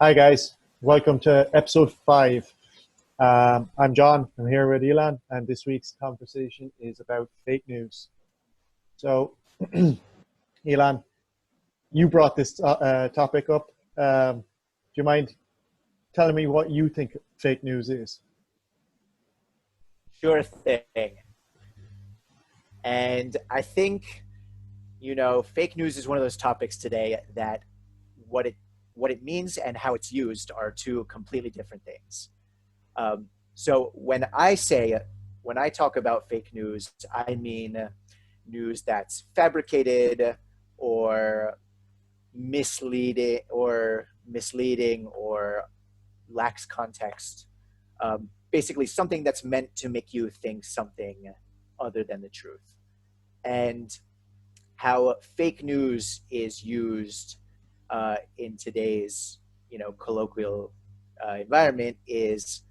Hi guys, welcome to episode 5. I'm John. I'm here with Elon, and this week's conversation is about fake news. So, Elon, you brought this topic up. Do you mind telling me what you think fake news is? Sure thing. And I think, fake news is one of those topics today that what it what it means and how it's used are two completely different things. So when I talk about fake news, I mean news that's fabricated or misleading or lacks context. Basically, something that's meant to make you think something other than the truth. And how fake news is used in today's, colloquial environment is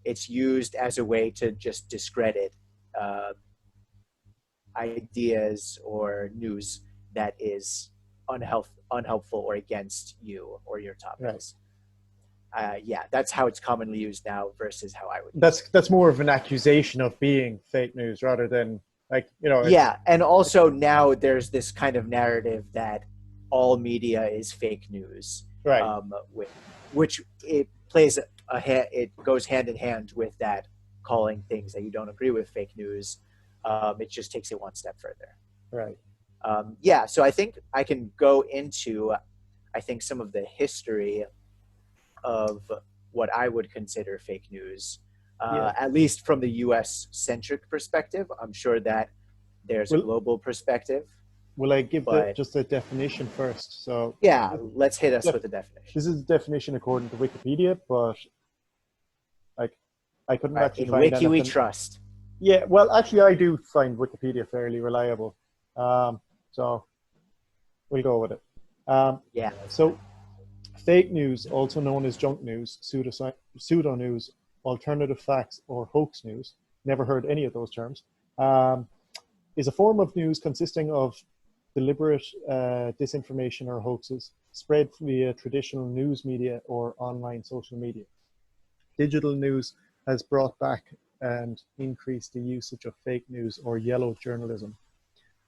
it's used as a way to just discredit uh, ideas or news that is unhelpful or against you or your Right. topics. Yeah, that's how it's commonly used now versus how I would use it. That's more of an accusation of being fake news rather than it's Yeah, and also now there's this kind of narrative that all media is fake news, right. um, which, which it plays it goes hand in hand with that calling things that you don't agree with fake news. It just takes it one step further. Right. Yeah, so I think I can go into I think some of the history of what I would consider fake news, Yeah. at least from the U.S. centric perspective. I'm sure that there's a Well, global perspective, will I give the but just a definition first? So, yeah, let's hit us def- with the definition. this is the definition according to Wikipedia, but like I couldn't All right, actually in find Wiki we anything. trust. Yeah, well, actually, I do find Wikipedia fairly reliable, so we'll go with it. Um, Yeah, that's fine. so, fake news, also known as junk news, pseudo news, alternative facts, or hoax news. Never heard any of those terms. Um, is a form of news consisting of deliberate disinformation or hoaxes spread via traditional news media or online social media. Digital news has brought back and increased the usage of fake news or yellow journalism.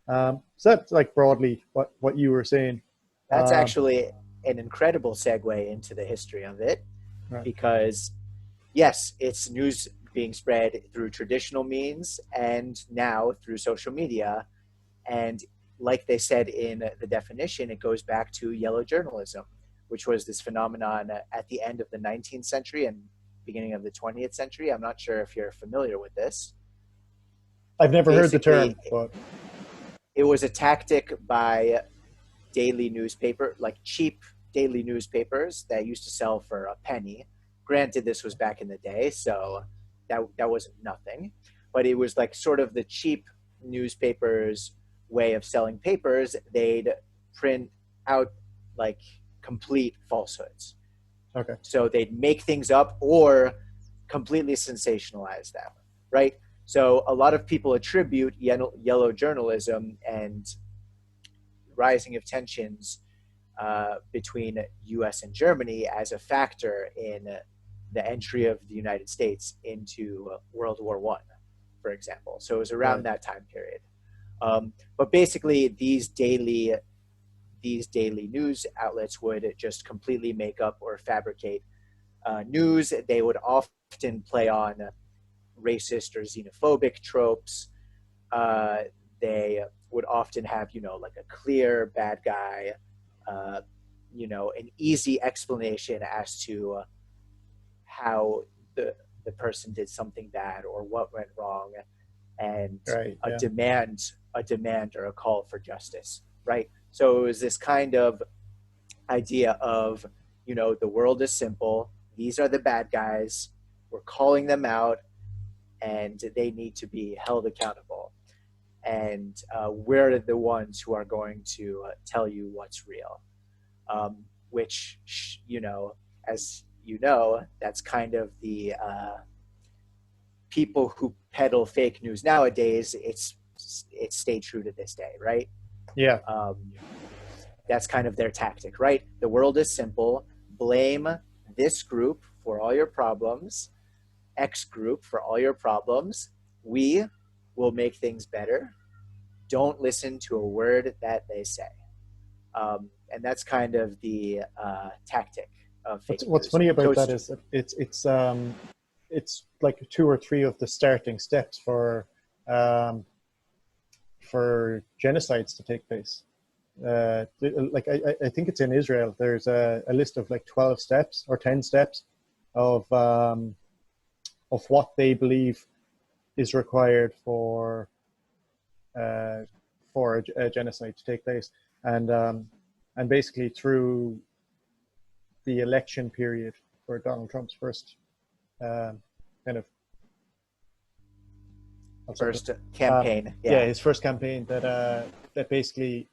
So that's like broadly what you were saying. That's Um, actually an incredible segue into the history of it right, because yes, it's news being spread through traditional means and now through social media. And like they said in the definition, it goes back to yellow journalism, which was this phenomenon at the end of the 19th century and beginning of the 20th century. I'm not sure if you're familiar with this. I've never heard the term, Basically, but it was a tactic by daily newspaper, like cheap daily newspapers that used to sell for a penny. Granted, this was back in the day, so that wasn't nothing, but it was like sort of the cheap newspapers way of selling papers. They'd print out like complete falsehoods. okay, So they'd make things up or completely sensationalize them, right? So a lot of people attribute yellow journalism and rising of tensions between U.S. and Germany as a factor in the entry of the United States into World War One, for example. So it was around right, that time period. But basically, these daily news outlets would just completely make up or fabricate news. They would often play on racist or xenophobic tropes. Uh, they would often have, like a clear bad guy, uh, an easy explanation as to how the person did something bad or what went wrong, and right, a yeah, demand or a call for justice, right? So it was this kind of idea of, the world is simple. These are the bad guys. We're calling them out, and they need to be held accountable. And we're the ones who are going to tell you what's real. Which, as you know, that's kind of the people who peddle fake news nowadays. It's stayed true to this day, right? yeah, Um, that's kind of their tactic, right? The world is simple. blame this group for all your problems, X group for all your problems. We will make things better. Don't listen to a word that they say. And that's kind of the tactic of fake What's news. funny about that Toast. is that it's like two or three of the starting steps um, for genocides to take place. Like I think it's in Israel. There's a list of like 12 steps or 10 steps of what they believe is required for a genocide to take place, and basically through the election period for Donald Trump's first kind of First campaign. yeah, his first campaign that basically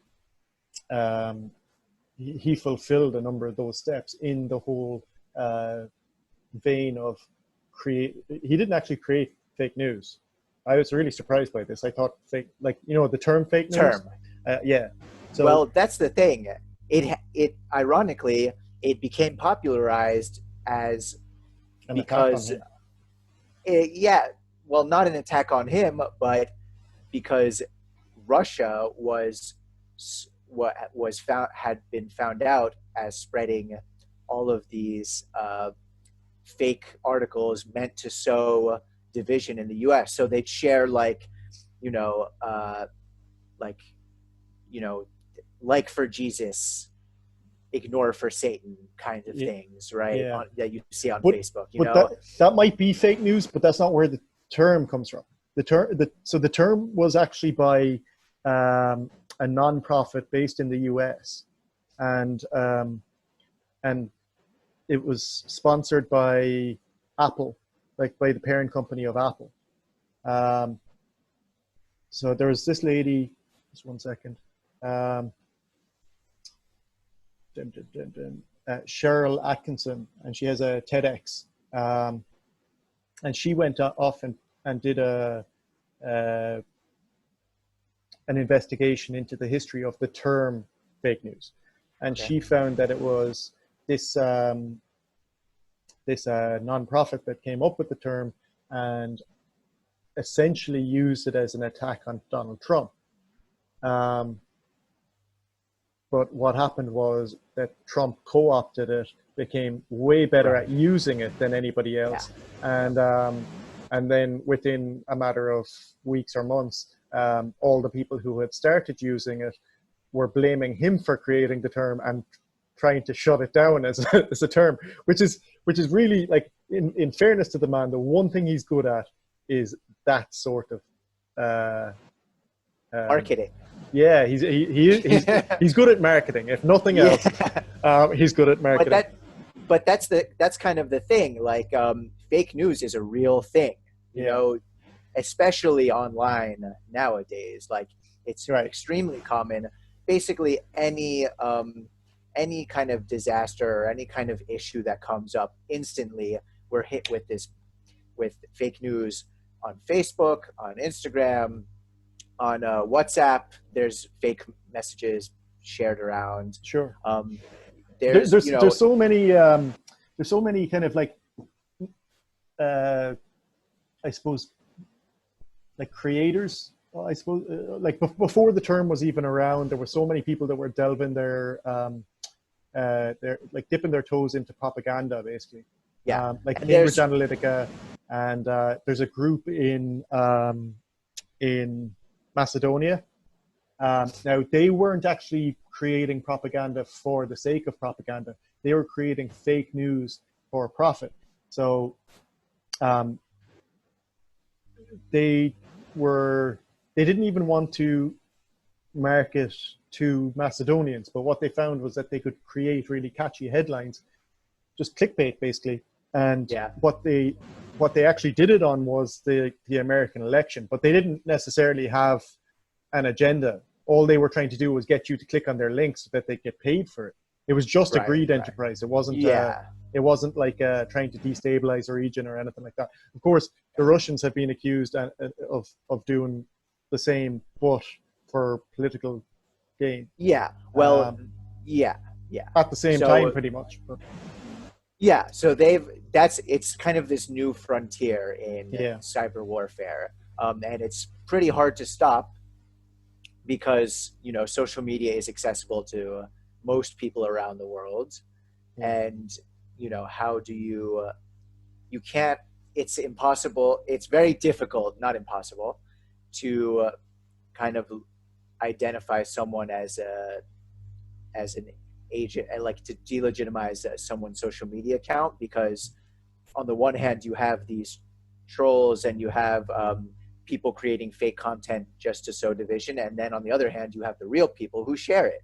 he fulfilled a number of those steps in the whole vein of create. He didn't actually create fake news. I was really surprised by this. I thought fake, like, you know, the term fake news. Yeah. So, well, that's the thing. It ironically it became popularized as because well, not an attack on him, but because Russia had been found out as spreading all of these fake articles meant to sow division in the U.S. So they'd share like for Jesus, ignore for Satan kind of things, right? Yeah. That you see on but, Facebook. But that might be fake news, but that's not where the term comes from. So the term was actually by a nonprofit based in the U.S. and it was sponsored by Apple, like by the parent company of Apple. So there was this lady. Just one second. Cheryl Atkinson, and she has a TEDx, and she went off and did an investigation into the history of the term fake news, and she found that it was this nonprofit that came up with the term and essentially used it as an attack on Donald Trump. But what happened was that Trump co-opted it, became way better at using it than anybody else. Yeah. And then within a matter of weeks or months, all the people who had started using it were blaming him for creating the term and trying to shut it down as a term, which is really, like, in fairness to the man, the one thing he's good at is that sort of marketing. Yeah, he's good at marketing. If nothing else, he's good at marketing. But that's kind of the thing. Like, fake news is a real thing. You know, especially online nowadays. Like, it's extremely common. Basically, any kind of disaster or any kind of issue that comes up, instantly we're hit with fake news on Facebook, on Instagram, on WhatsApp. There's fake messages shared around. Sure. There's so many kind of like I suppose like creators. I suppose like before the term was even around, there were so many people that were delving their like dipping their toes into propaganda, basically. Yeah. Like Cambridge Analytica, and there's a group in Macedonia. Now, they weren't actually creating propaganda for the sake of propaganda. They were creating fake news for profit. So they didn't even want to market to Macedonians, but what they found was that they could create really catchy headlines, just clickbait basically. And what they actually did it on was the American election, but they didn't necessarily have an agenda. All they were trying to do was get you to click on their links so that they get paid for it. It was just a greed enterprise. It wasn't like trying to destabilize a region or anything like that. Of course, the Russians have been accused of doing the same, but for political gain. Yeah. Well, At the same time, pretty much. But. Yeah, so it's kind of this new frontier in Yeah, cyber warfare, and it's pretty hard to stop because social media is accessible to most people around the world, yeah, and how do you can't. It's impossible. It's very difficult, not impossible, to kind of identify someone as an agent and like to delegitimize someone's social media account because on the one hand you have these trolls and you have people creating fake content just to sow division, and then on the other hand you have the real people who share it,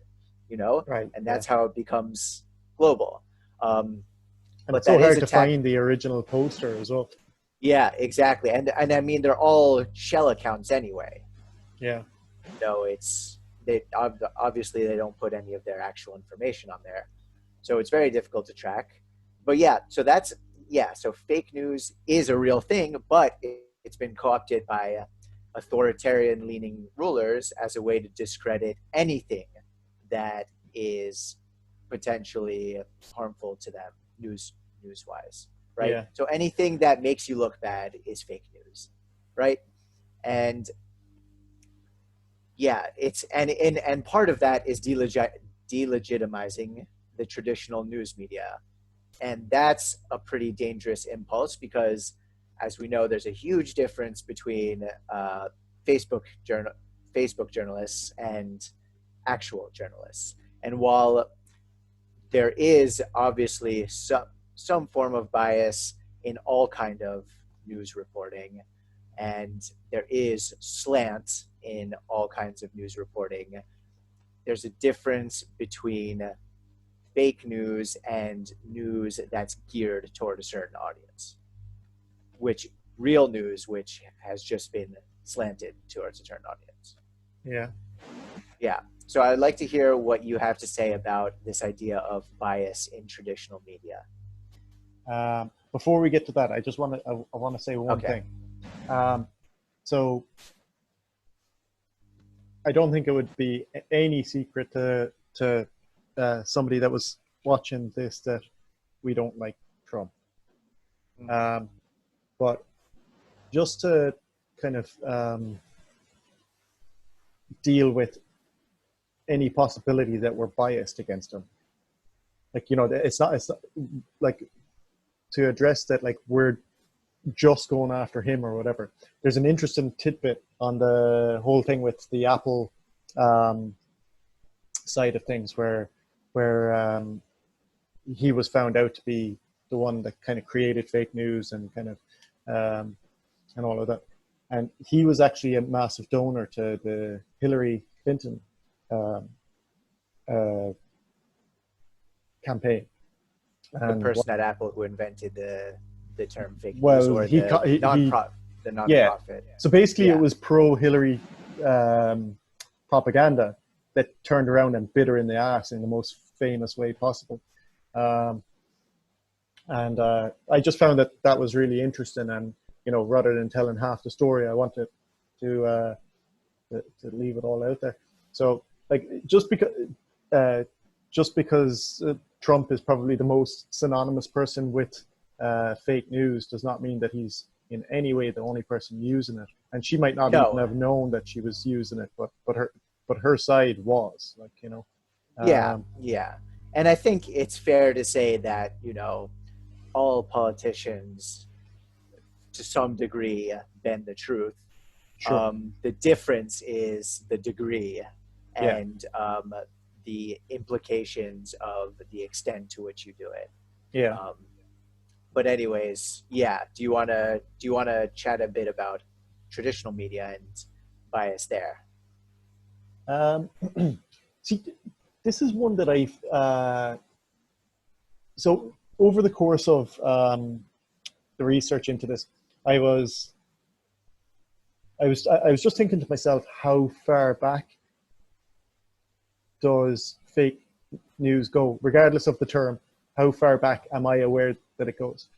right, and yeah. that's how it becomes global. um, And but it's so that is hard to attack. find the original poster as well. Yeah, exactly, and I mean they're all shell accounts anyway. Yeah, It's they obviously they don't put any of their actual information on there, so it's very difficult to track. But yeah, so fake news is a real thing, but it's been co-opted by authoritarian leaning rulers as a way to discredit anything that is potentially harmful to them news wise, right? yeah, So anything that makes you look bad is fake news, right? And yeah, it's and part of that is delegitimizing the traditional news media, and that's a pretty dangerous impulse because, as we know, there's a huge difference between Facebook journal Facebook journalists and actual journalists. And while there is obviously some form of bias in all kind of news reporting, and there is slant in all kinds of news reporting, there's a difference between fake news and news that's geared toward a certain audience, which real news which has just been slanted towards a certain audience. yeah. Yeah, so I'd like to hear what you have to say about this idea of bias in traditional media. Before we get to that, I just want to I want to say one Okay. thing. Um, so I don't think it would be any secret to somebody that was watching this that we don't like Trump. Mm-hmm. Um, but just to kind of deal with any possibility that we're biased against him, like it's not like to address that like we're just going after him or whatever. There's an interesting tidbit on the whole thing with the Apple um, side of things where he was found out to be the one that kind of created fake news and kind of um, and all of that. And he was actually a massive donor to the Hillary Clinton um, uh, campaign. The And person at Apple who invented the term fake news, well, or he the yeah. nonprofit. So basically, it Yeah. was pro Hillary um, propaganda that turned around and bit her in the ass in the most famous way possible. Um, and I just found that that was really interesting. And rather than telling half the story, I wanted to to leave it all out there. So, like, uh, just because Trump is probably the most synonymous person with fake news does not mean that he's in any way the only person using it. And she might not even No. have known that she was using it, but her side was like. Yeah. Um, Yeah. And I think it's fair to say that all politicians, to some degree, bend the truth. sure. The difference is the degree Yeah. and the implications of the extent to which you do it. Yeah. Um, but anyways, yeah. Do you want to chat a bit about traditional media and bias there? Um, see, this is one that I've so over the course of the research into this, I was I was just thinking to myself, how far back does fake news go, regardless of the term? How far back am I aware that it goes?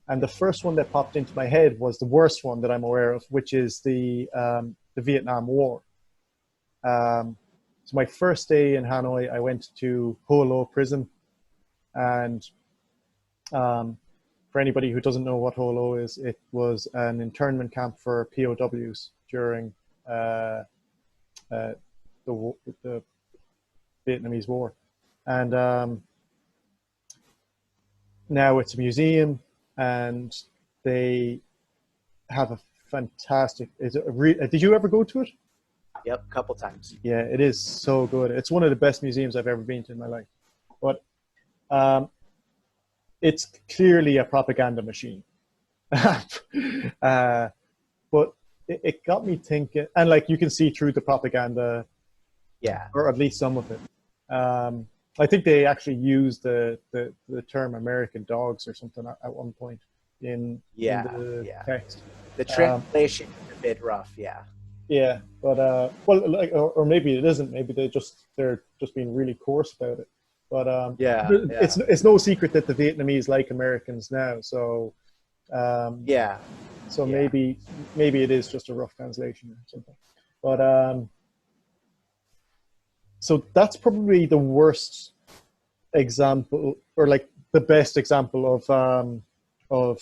And the first one that popped into my head was the worst one that I'm aware of, which is the Vietnam War. So my first day in Hanoi, I went to Ho Lo prison, and Um, for anybody who doesn't know what Holo is, it was an internment camp for POWs during uh, uh, the Vietnamese War, and now it's a museum, and they have a fantastic. Did you ever go to it? Yep, couple times. Yeah, it is so good. It's one of the best museums I've ever been to in my life. But um, it's clearly a propaganda machine. uh, but it got me thinking, and like you can see through the propaganda, Yeah, or at least some of it. I think they actually used the term American dogs or something at one point in yeah, the yeah. text. The Um, translation is a bit rough. Yeah, yeah, but well, like, or maybe it isn't. Maybe they're just being really coarse about it. But yeah, yeah, it's no secret that the Vietnamese like Americans now. Um, yeah, so yeah. maybe it is just a rough translation or something. But so that's probably the worst example, or like the best example of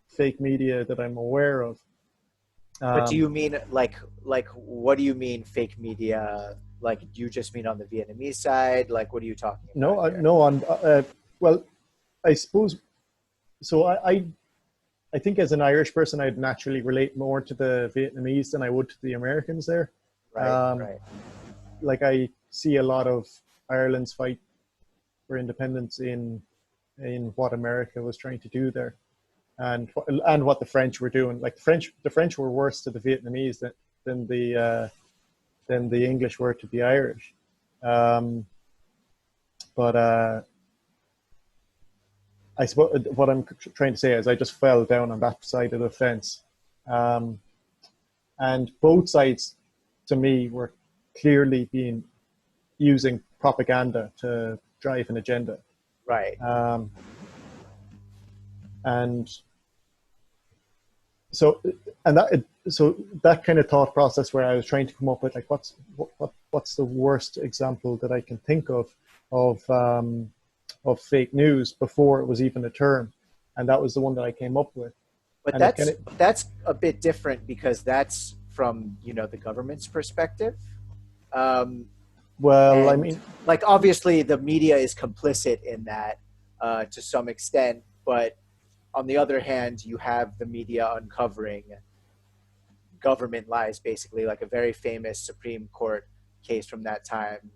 fake media that I'm aware of. But do Um, you mean like what do you mean fake media? Like, do you just mean on the Vietnamese side? Like, what are you talking about no, here? no, on well, I suppose so. I think as an Irish person, I'd naturally relate more to the Vietnamese than I would to the Americans there. Right, Um, right. like I see a lot of Ireland's fight for independence in what America was trying to do there, and what the French were doing. Like the French were worse to the Vietnamese than the English were to the Irish. Um, but I suppose what I'm trying to say is I just fell down on that side of the fence, um, and both sides, to me, were clearly being using propaganda to drive an agenda, Right. um, and so that kind of thought process where I was trying to come up with like what's the worst example that I can think of fake news before it was even a term, and that was the one that I came up with, But and it kind of that's a bit different because that's from, the government's perspective. Um, well, I and mean, like obviously the media is complicit in that to some extent, but on the other hand, you have the media uncovering government lies, basically, like a very famous Supreme Court case from that time,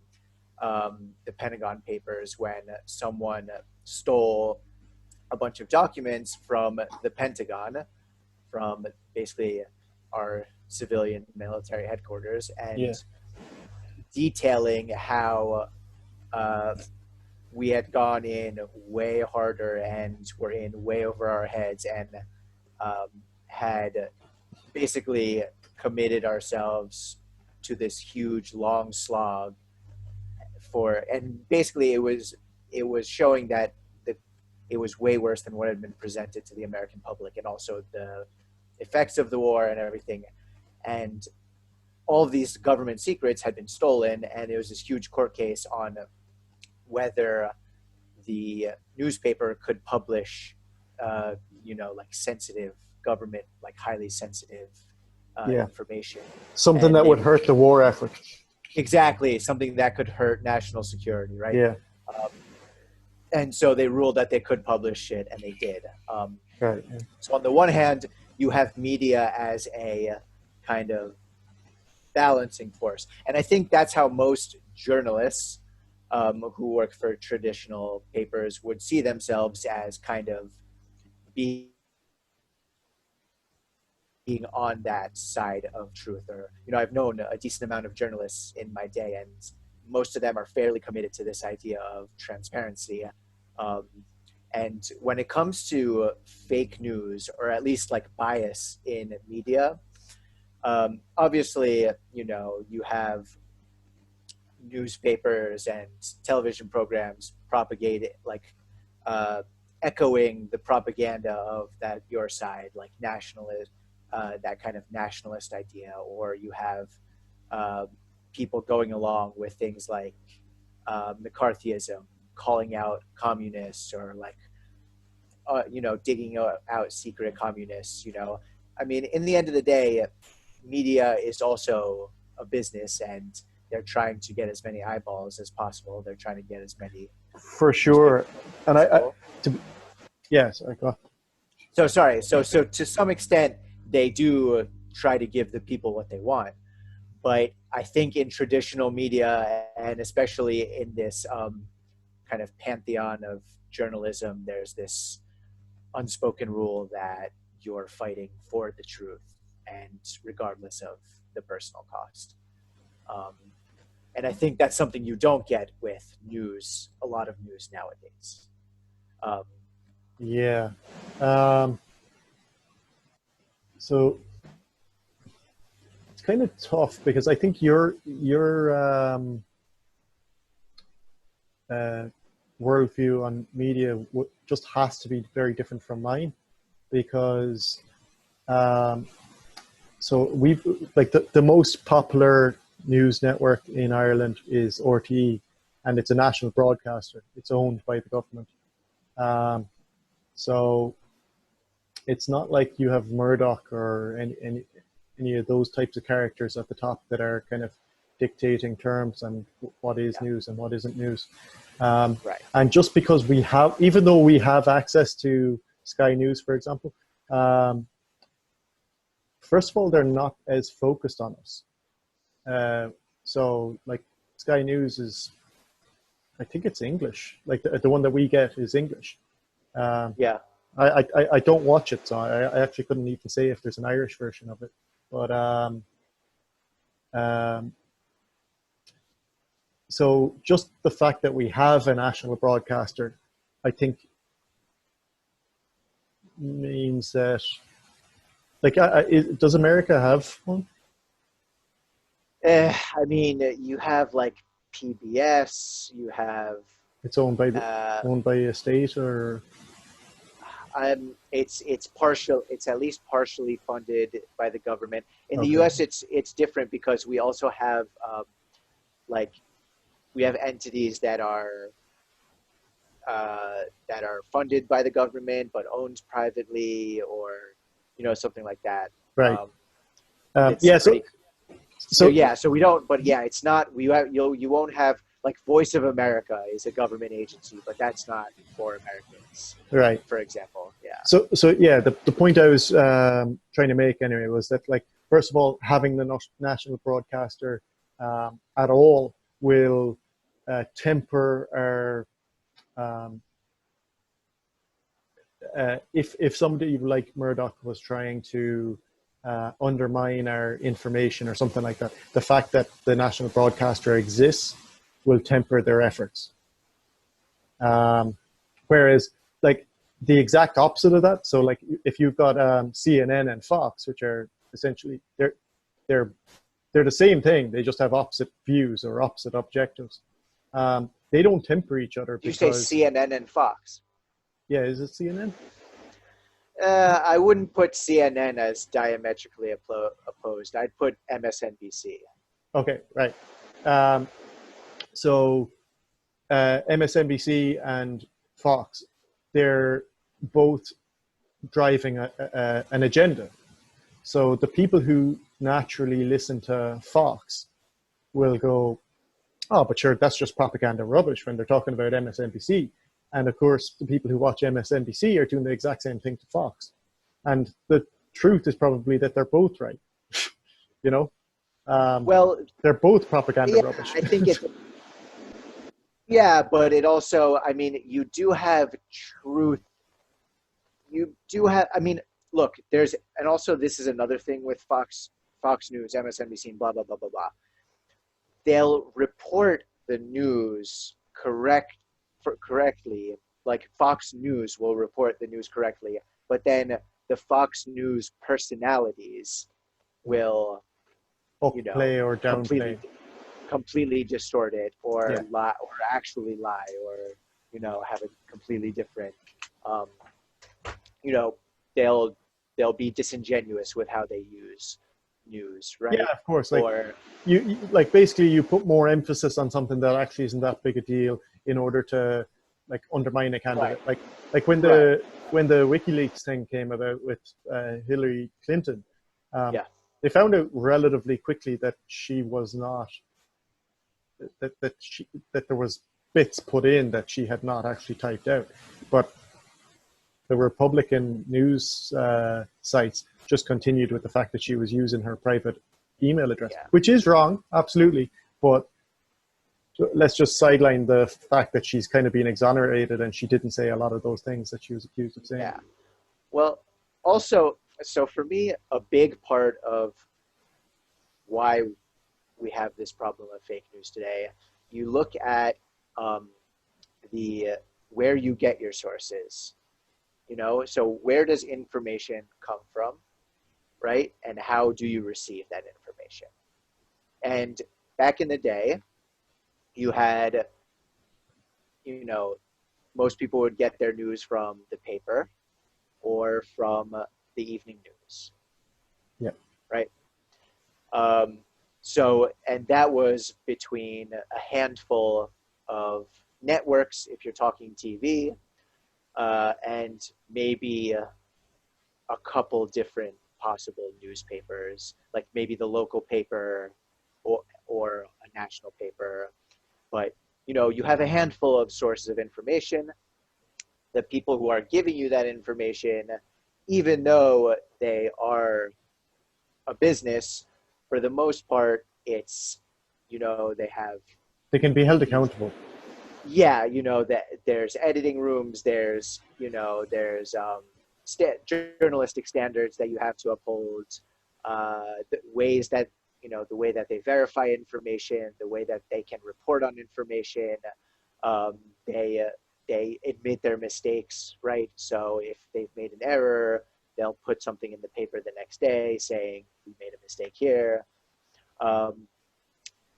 the Pentagon Papers, when someone stole a bunch of documents from the Pentagon, from basically our civilian military headquarters, yeah, and detailing how uh, we had gone in way harder and were in way over our heads, and um, had basically committed ourselves to this huge long slog for, and basically it was showing that the, it was way worse than what had been presented to the American public, and also the effects of the war and everything. And all of these government secrets had been stolen, and there was this huge court case on whether the newspaper could publish, like sensitive government, like highly sensitive yeah, information. something And that they would hurt the war effort. exactly something that could hurt national security, right? Yeah, Um, and so they ruled that they could publish it, and they did. right. So on the one hand, you have media as a kind of balancing force, and I think that's how most journalists who work for traditional papers would see themselves, as kind of being on that side of truth. Or, I've known a decent amount of journalists in my day, and most of them are fairly committed to this idea of transparency. um, and when it comes to fake news, or at least like bias in media, obviously, you have newspapers and television programs propagate it, like uh, echoing the propaganda of that your side, like nationalist, that kind of nationalist idea. Or you have uh, people going along with things like McCarthyism, calling out communists, or like digging out secret communists. I mean, in the end of the day, media is also a business, and they're trying to get as many eyeballs as possible. They're trying to get as many For sure. newspapers as And possible. yes, I got. So sorry. So to some extent, they do try to give the people what they want. But I think in traditional media, and especially in this kind of pantheon of journalism, there's this unspoken rule that you're fighting for the truth, and regardless of the personal cost. Um, and I think that's something you don't get with news, a lot of news nowadays. Um, Yeah. Um, so it's kind of tough because I think your uh, worldview on media just has to be very different from mine because um, so we've like the most popular news network in Ireland is RTE, and it's a national broadcaster. It's owned by the government. Um, so it's not like you have Murdoch or any of those types of characters at the top that are kind of dictating terms and what is yeah, news and what isn't news. Um, right. and just because we have, even though we have access to Sky News, for example, um, first of all, they're not as focused on us. So, like, Sky News is, I think it's English. Like, the one that we get is English. Um, Yeah. I don't watch it, so I actually couldn't even say if there's an Irish version of it. But um, so just the fact that we have a national broadcaster, I think, means that like, does America have one? I mean, you have like PBS, you have It's owned by uh, owned by a state, or it's partial. It's at least partially funded by the government. In the okay, U.S., it's different because we also have like we have entities that are funded by the government but owned privately, or something like that. right? Um, it's Yeah. pretty. So So yeah, so we don't. But yeah, it's not. You won't have like Voice of America is a government agency, but that's not for Americans, right. for example. Yeah. So yeah, the point I was trying to make anyway was that, like, first of all, having the national broadcaster at all will temper our if somebody like Murdoch was trying to undermine our information or something like that, the fact that the national broadcaster exists will temper their efforts. Whereas, like, the exact opposite of that. So, like, if you've got CNN and Fox, which are essentially they're they're the same thing. They just have opposite views or opposite objectives. They don't temper each other You say because, CNN and Fox. yeah, is it CNN? I wouldn't put CNN as diametrically opposed. I'd put MSNBC. Okay, right. Um, so MSNBC and Fox, they're both driving an agenda. So the people who naturally listen to Fox will go, oh, but sure, that's just propaganda rubbish when they're talking about MSNBC. And of course, the people who watch MSNBC are doing the exact same thing to Fox. And the truth is probably that they're both right. you know, um, Well, they're both propaganda yeah, rubbish. I think it's yeah, but it also, I mean, you do have truth. You do have, I mean, look, there's, and also this is another thing with Fox News, MSNBC, and blah blah blah blah blah. They'll report the news correctly. Like Fox News will report the news correctly, but then the Fox News personalities will, Upplay or completely downplay. completely distort it, Yeah. or lie, or actually lie, or have a completely different um, you know they'll be disingenuous with how they use news, Yeah, right? of course. Like, Or like, basically you put more emphasis on something that actually isn't that big a deal in order to like undermine a candidate. Right. Like when Right. the WikiLeaks thing came about with Hillary Clinton, Yeah. they found out relatively quickly that she was not that there was bits put in that she had not actually typed out, but the Republican news sites just continued with the fact that she was using her private email address, Yeah. which is wrong, absolutely. But let's just sideline the fact that she's kind of been exonerated and she didn't say a lot of those things that she was accused of saying. Yeah. Well, also, so for me, a big part of why we have this problem of fake news today, you look at um, the where you get your sources. So where does information come from, right? And how do you receive that information? And back in the day, you had, most people would get their news from the paper or from the evening news, Yeah. right? Um, and that was between a handful of networks, if you're talking TV, and maybe a couple different possible newspapers, like maybe the local paper or a national paper. But, you have a handful of sources of information. The people who are giving you that information, even though they are a business, for the most part, it's, they have They can be held these, accountable. yeah, that there's editing rooms, there's journalistic standards that you have to uphold, the ways that, the way that they verify information, the way that they can report on information. Um, they, they admit their mistakes, right? So if they've made an error, they'll put something in the paper the next day saying, we made a mistake here. Um,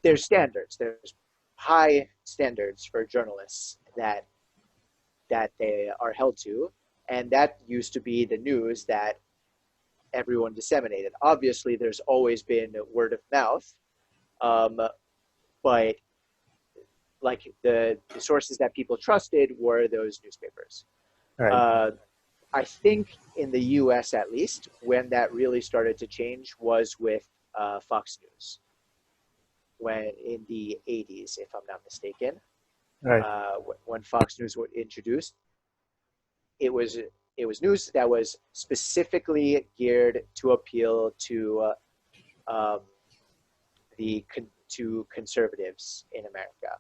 there's standards. There's high standards for journalists that they are held to, and that used to be the news that everyone disseminated. Obviously, there's always been word of mouth, but like the sources that people trusted were those newspapers. Right. Uh, I think in the U.S. at least, when that really started to change was with Fox News, when in the 80s, if I'm not mistaken, Right. when Fox News was introduced, it was it was news that was specifically geared to appeal to um, to conservatives in America,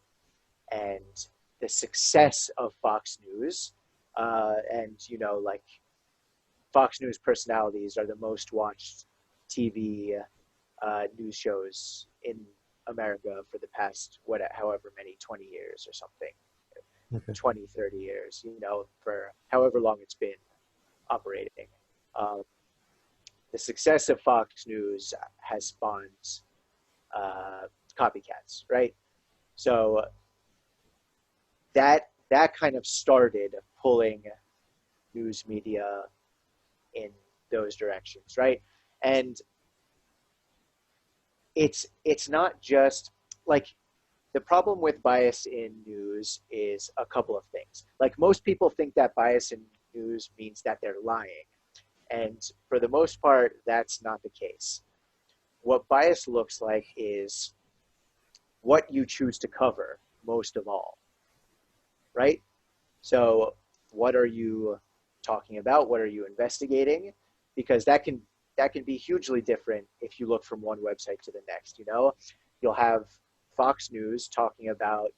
and the success of Fox News, and like Fox News personalities are the most watched TV news shows in America for the past however many 20 years or something. Okay. 20, 30 years, for however long it's been operating. Um, the success of Fox News has spawned copycats, right? So that kind of started pulling news media in those directions, right? And it's not just like the problem with bias in news is a couple of things. Like most people think that bias in news means that they're lying. And for the most part, that's not the case. What bias looks like is what you choose to cover most of all, right? So what are you talking about? What are you investigating? Because that can be hugely different if you look from one website to the next. You'll have Fox News talking about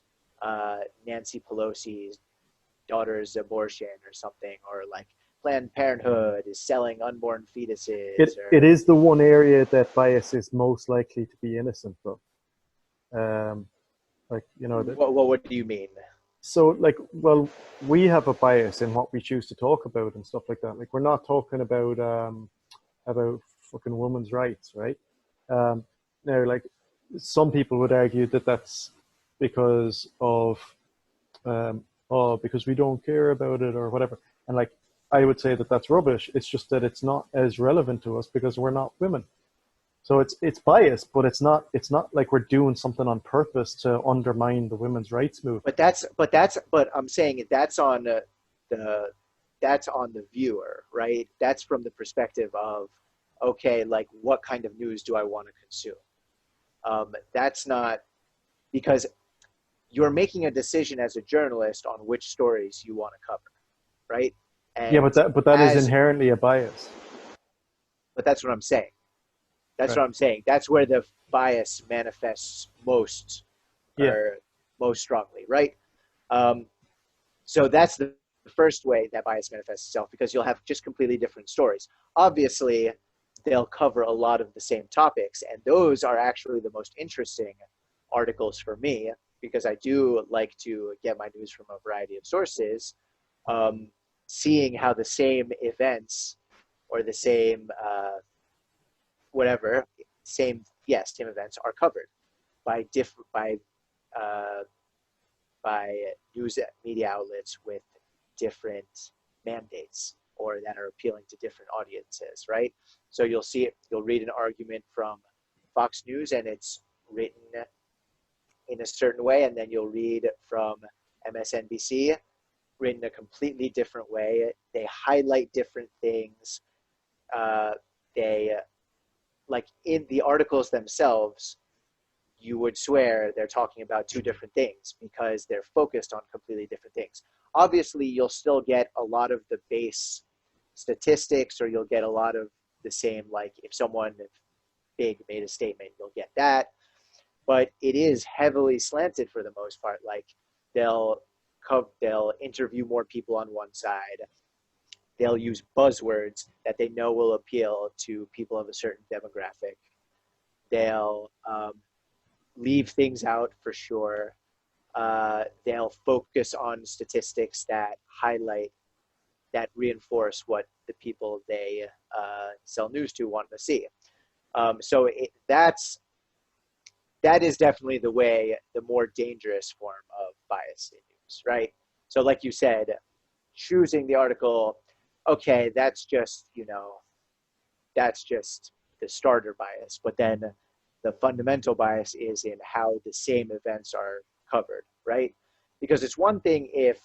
Nancy Pelosi's daughter's abortion or something, or like Planned Parenthood is selling unborn fetuses. It is the one area that bias is most likely to be innocent of. Um, like What do you mean? so like, well, we have a bias in what we choose to talk about and stuff like that. Like we're not talking about fucking women's rights, right? Now, like some people would argue that that's because of because we don't care about it or whatever. And like I would say that that's rubbish. It's just that it's not as relevant to us because we're not women. So it's biased, but it's not like we're doing something on purpose to undermine the women's rights movement. But I'm saying that's on the that's on the viewer, right? That's from the perspective of, okay, like what kind of news do I want to consume? That's not, because you're making a decision as a journalist on which stories you want to cover, right? Yeah, And but that is as inherently a bias. but that's what I'm saying. That's Right. what I'm saying. That's where the bias manifests most, Yeah. or most strongly, right? Um, so that's the first way that bias manifests itself, because you'll have just completely different stories. Obviously, they'll cover a lot of the same topics, and those are actually the most interesting articles for me, because I do like to get my news from a variety of sources. Um, Seeing how the same events, or the same whatever, same events are covered by uh, by news media outlets with different mandates, or that are appealing to different audiences, right? So you'll read an argument from Fox News, and it's written in a certain way, and then you'll read from MSNBC, written a completely different way. They highlight different things. They like in the articles themselves, you would swear they're talking about two different things, because they're focused on completely different things. Obviously, you'll still get a lot of the base statistics, or you'll get a lot of the same, like if someone big made a statement, you'll get that. But it is heavily slanted for the most part. Like they'll they'll interview more people on one side. They'll use buzzwords that they know will appeal to people of a certain demographic. They'll leave things out for sure. They'll focus on statistics that highlight, that reinforce what the people they sell news to want to see. So that is definitely the more dangerous form of bias in news, right? So, like you said, choosing the article, okay, that's just the starter bias, but then the fundamental bias is in how the same events are covered, right? Because it's one thing if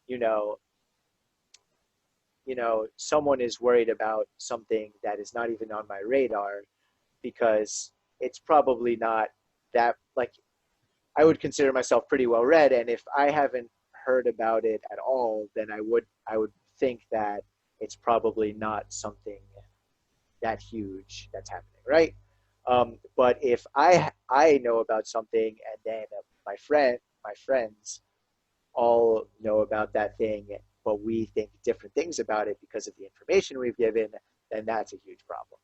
you know someone is worried about something that is not even on my radar, because it's probably not that, like, I would consider myself pretty well read, and if I haven't heard about it at all, then I would think that it's probably not something that huge that's happening, right? But if I know about something, and then my friends all know about that thing, but we think different things about it because of the information we've given, then that's a huge problem.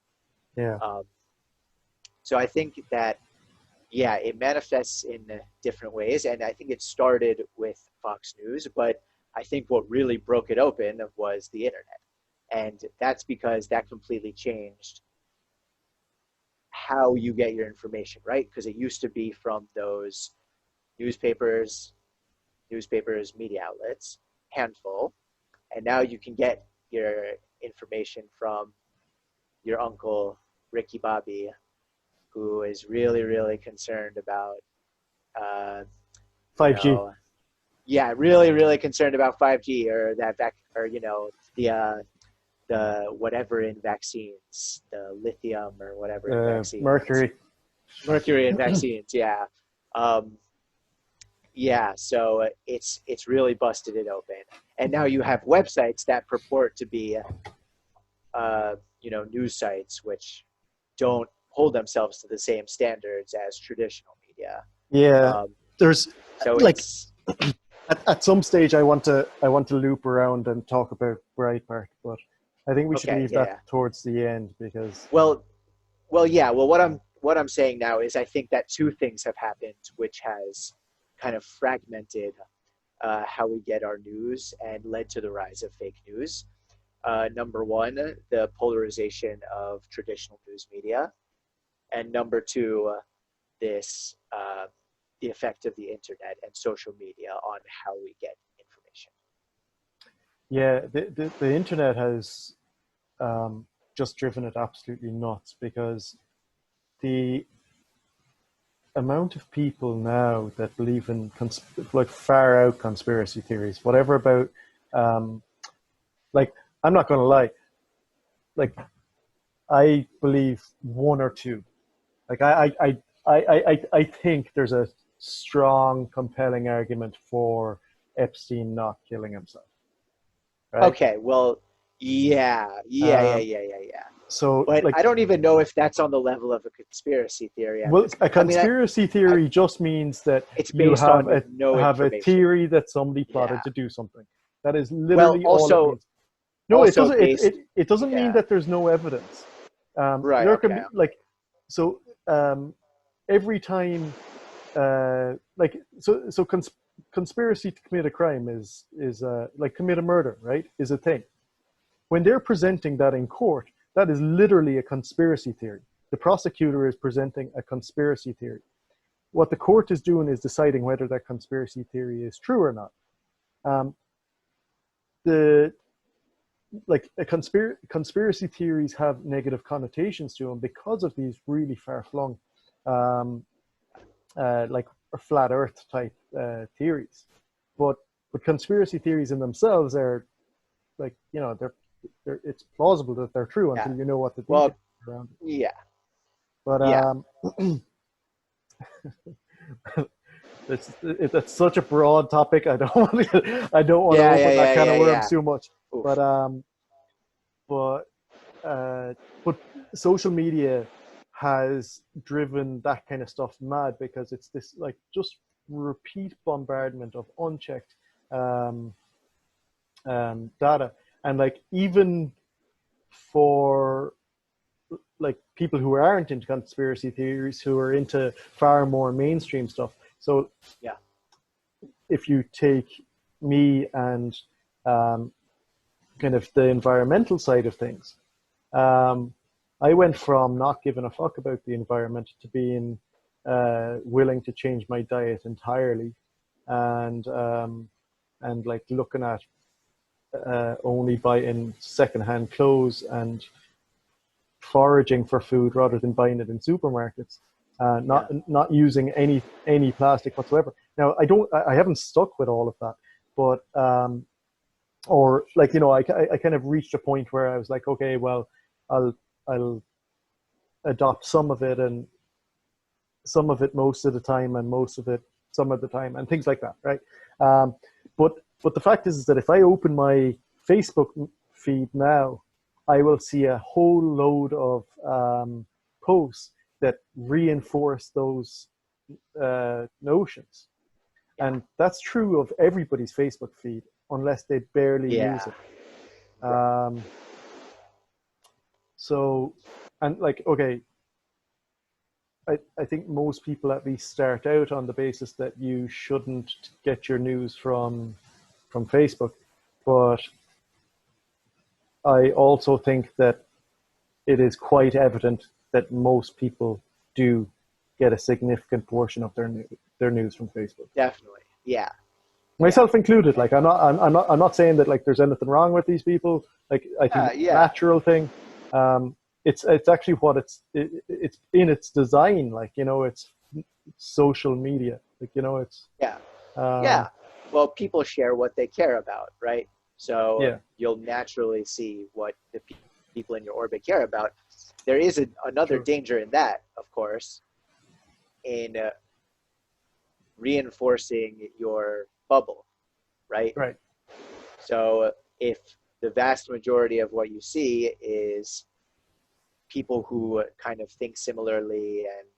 Yeah. Um, so I think that, yeah, it manifests in different ways, and I think it started with Fox News, but I think what really broke it open was the internet, and that's because that completely changed how you get your information, right? Because it used to be from those newspapers, media outlets, handful, and now you can get your information from your uncle Ricky Bobby, who is really, really concerned about, uh, you 5G. know, yeah, really, really concerned about 5G, or or the whatever in vaccines, the lithium or whatever in vaccines, Mercury. mercury in vaccines, yeah. Um, yeah, so it's really busted it open, and now you have websites that purport to be news sites, which don't hold themselves to the same standards as traditional media. Yeah. Um, There's so like it's at some stage I want to loop around and talk about Breitbart, but I think we should okay, leave yeah, that yeah. towards the end because Well, yeah. Well, what I'm saying now is I think that two things have happened, which has kind of fragmented how we get our news and led to the rise of fake news. Number one, the polarization of traditional news media, and number two, this the effect of the internet and social media on how we get information. yeah, the internet has just driven it absolutely nuts because the amount of people now that believe in like far out conspiracy theories, whatever about, um, like, I'm not going to lie, like, I believe one or two. Like, I think there's a strong, compelling argument for Epstein not killing himself, right? Okay, well, Um, yeah. so, But like, I don't even know if that's on the level of a conspiracy theory at well, this. a I mean, conspiracy I theory just means that it's you based on no have a information. theory that somebody Yeah. plotted to do something. That is Well, literally all it means. No, it also doesn't. based. It doesn't mean Yeah. that there's no evidence. Right. There can Okay. be like, so every time, conspiracy to commit a crime is like commit a murder, right? Is a thing. When they're presenting that in court, that is literally a conspiracy theory. The prosecutor is presenting a conspiracy theory. What the court is doing is deciding whether that conspiracy theory is true or not. Um, the like a conspiracy theories have negative connotations to them because of these really far flung, um, like flat Earth type theories. But conspiracy theories in themselves are like, they're it's plausible that they're true Yeah. until you know what the details Well. around it. Yeah. But Yeah. It's such a broad topic. I don't want to open that kind of worms Yeah. too much. Oof. But but uh, but social media has driven that kind of stuff mad because it's this like just repeat bombardment of unchecked um, data, and like even for like people who aren't into conspiracy theories, who are into far more mainstream stuff. So Yeah. if you take me and um, kind of the environmental side of things, um, I went from not giving a fuck about the environment to being willing to change my diet entirely, and like looking at only buying secondhand clothes and foraging for food rather than buying it in supermarkets. Yeah. Not using any plastic whatsoever. Now I haven't stuck with all of that, but or like I kind of reached a point where I was like, okay, well, I'll adopt some of it, and some of it most of the time, and most of it some of the time, and things like that, right? Um, but the fact is that if I open my Facebook feed now, I will see a whole load of posts that reinforce those notions, Yeah. and that's true of everybody's Facebook feed unless they barely Yeah. use it. Right. Um, so, and like, okay, I think most people at least start out on the basis that you shouldn't get your news from Facebook, but I also think that it is quite evident that most people do get a significant portion of their news from Facebook, Definitely. Yeah. Yeah. myself included. Like I'm not saying that like there's anything wrong with these people. Like I think it's a Yeah. natural thing. It's actually what it's in its design. Like it's social media. Like it's Yeah. um, Yeah. Well, people share what they care about, right? So yeah, you'll naturally see what the people in your orbit care about. There is another true, danger in that, of course, in reinforcing your bubble, right? right, So if the vast majority of what you see is people who kind of think similarly and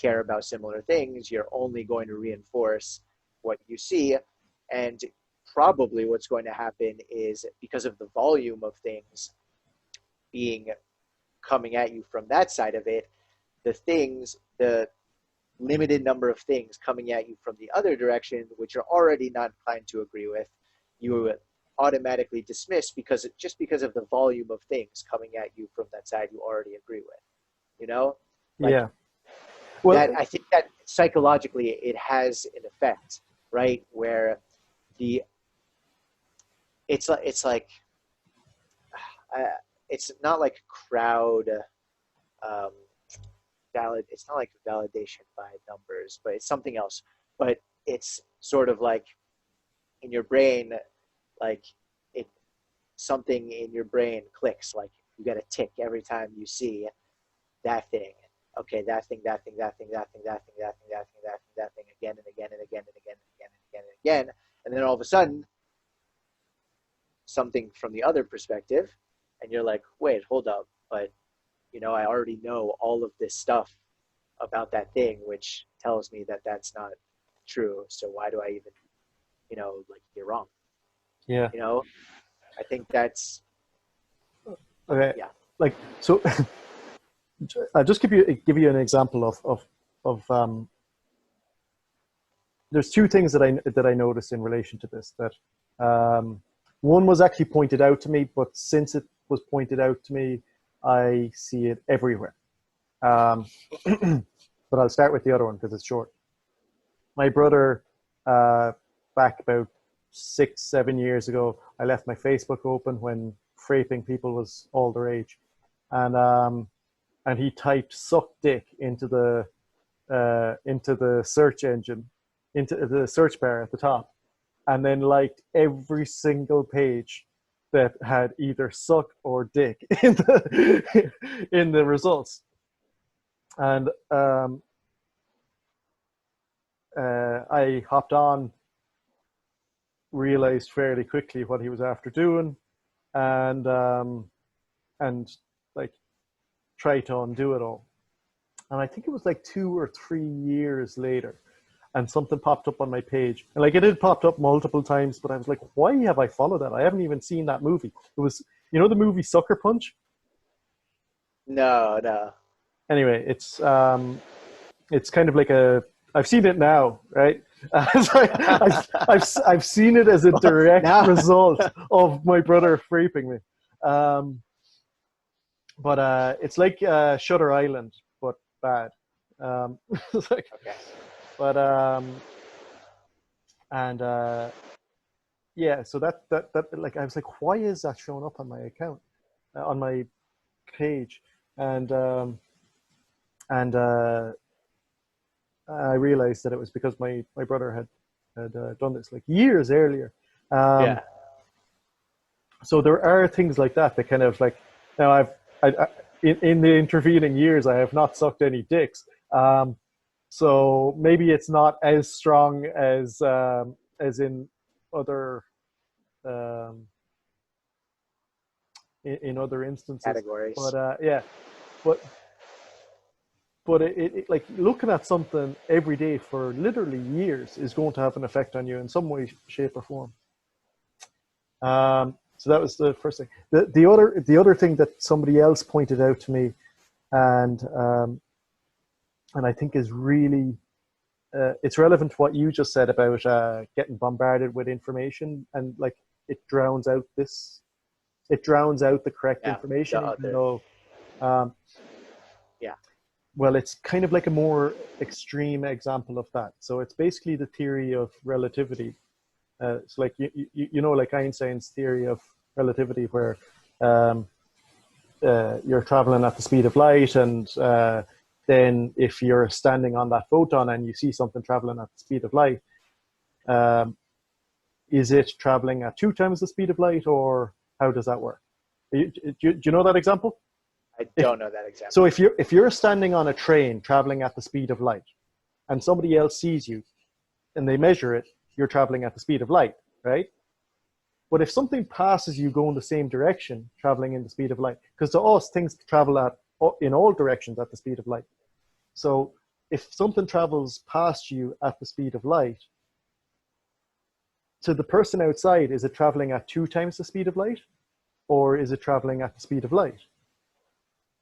care about similar things, you're only going to reinforce what you see. And probably what's going to happen is because of the volume of things being coming at you from that side of it, the limited number of things coming at you from the other direction, which you're already not inclined to agree with, you automatically dismiss because of the volume of things coming at you from that side you already agree with. You know, like yeah. Well, that. I think that psychologically it has an effect, right? Where the it's like uh, it's not like crowd. Um, it's not like validation by numbers, but it's something else. But it's sort of like in your brain, like it something in your brain clicks, like you get a tick every time you see that thing. Okay, that thing, that thing, that thing, that thing, that thing, that thing, that thing, that thing, that thing, again and again and again and again and again and again and again. And then all of a sudden, something from the other perspective, and you're like, wait, hold up, but I already know all of this stuff about that thing, which tells me that that's not true. So why do I even, like, you're wrong? Yeah. I think that's, Okay. yeah. Like, so I'll just give you an example of there's two things that I noticed in relation to this. That one was actually pointed out to me, but since it was pointed out to me, I see it everywhere. But I'll start with the other one because it's short. My brother, back about 6-7 years ago, I left my Facebook open when fraping people was all the rage, and he typed "suck dick" into the search engine, into the search bar at the top, and then liked every single page that had either "suck" or "dick" in the results. And I hopped on, realized fairly quickly what he was after doing, and like tried to undo it all. And I think it was like 2 or 3 years later, and something popped up on my page, and like it had popped up multiple times, but I was like, why have I followed that? I haven't even seen that movie. It was, the movie Sucker Punch. No. Anyway, it's kind of like I've seen it now, right? So I've seen it as a direct result of my brother fraping me. But it's like Shutter Island, but bad. It's like, Okay. but and yeah, so that like I was like, why is that showing up on my account, on my page? And I realized that it was because my brother had done this like years earlier. Yeah. So there are things like that kind of like, now in the intervening years I have not sucked any dicks. So maybe it's not as strong as in other um, in other instances. Categories. But yeah, but it like looking at something every day for literally years is going to have an effect on you in some way, shape, or form. So that was the first thing. The other thing that somebody else pointed out to me, and I think is really it's relevant to what you just said about getting bombarded with information, and like it drowns out the correct information, even though yeah. Well, it's kind of like a more extreme example of that. So it's basically the theory of relativity. It's like like Einstein's theory of relativity, where you're traveling at the speed of light, and then if you're standing on that photon and you see something traveling at the speed of light, is it traveling at 2 times the speed of light, or how does that work? Do you know that example? I don't know that example. So if you're standing on a train traveling at the speed of light, and somebody else sees you, and they measure it, you're traveling at the speed of light, right? But if something passes you going the same direction, traveling in the speed of light, because to us things travel in all directions at the speed of light. So if something travels past you at the speed of light, to the person outside, is it traveling at 2 times the speed of light, or is it traveling at the speed of light?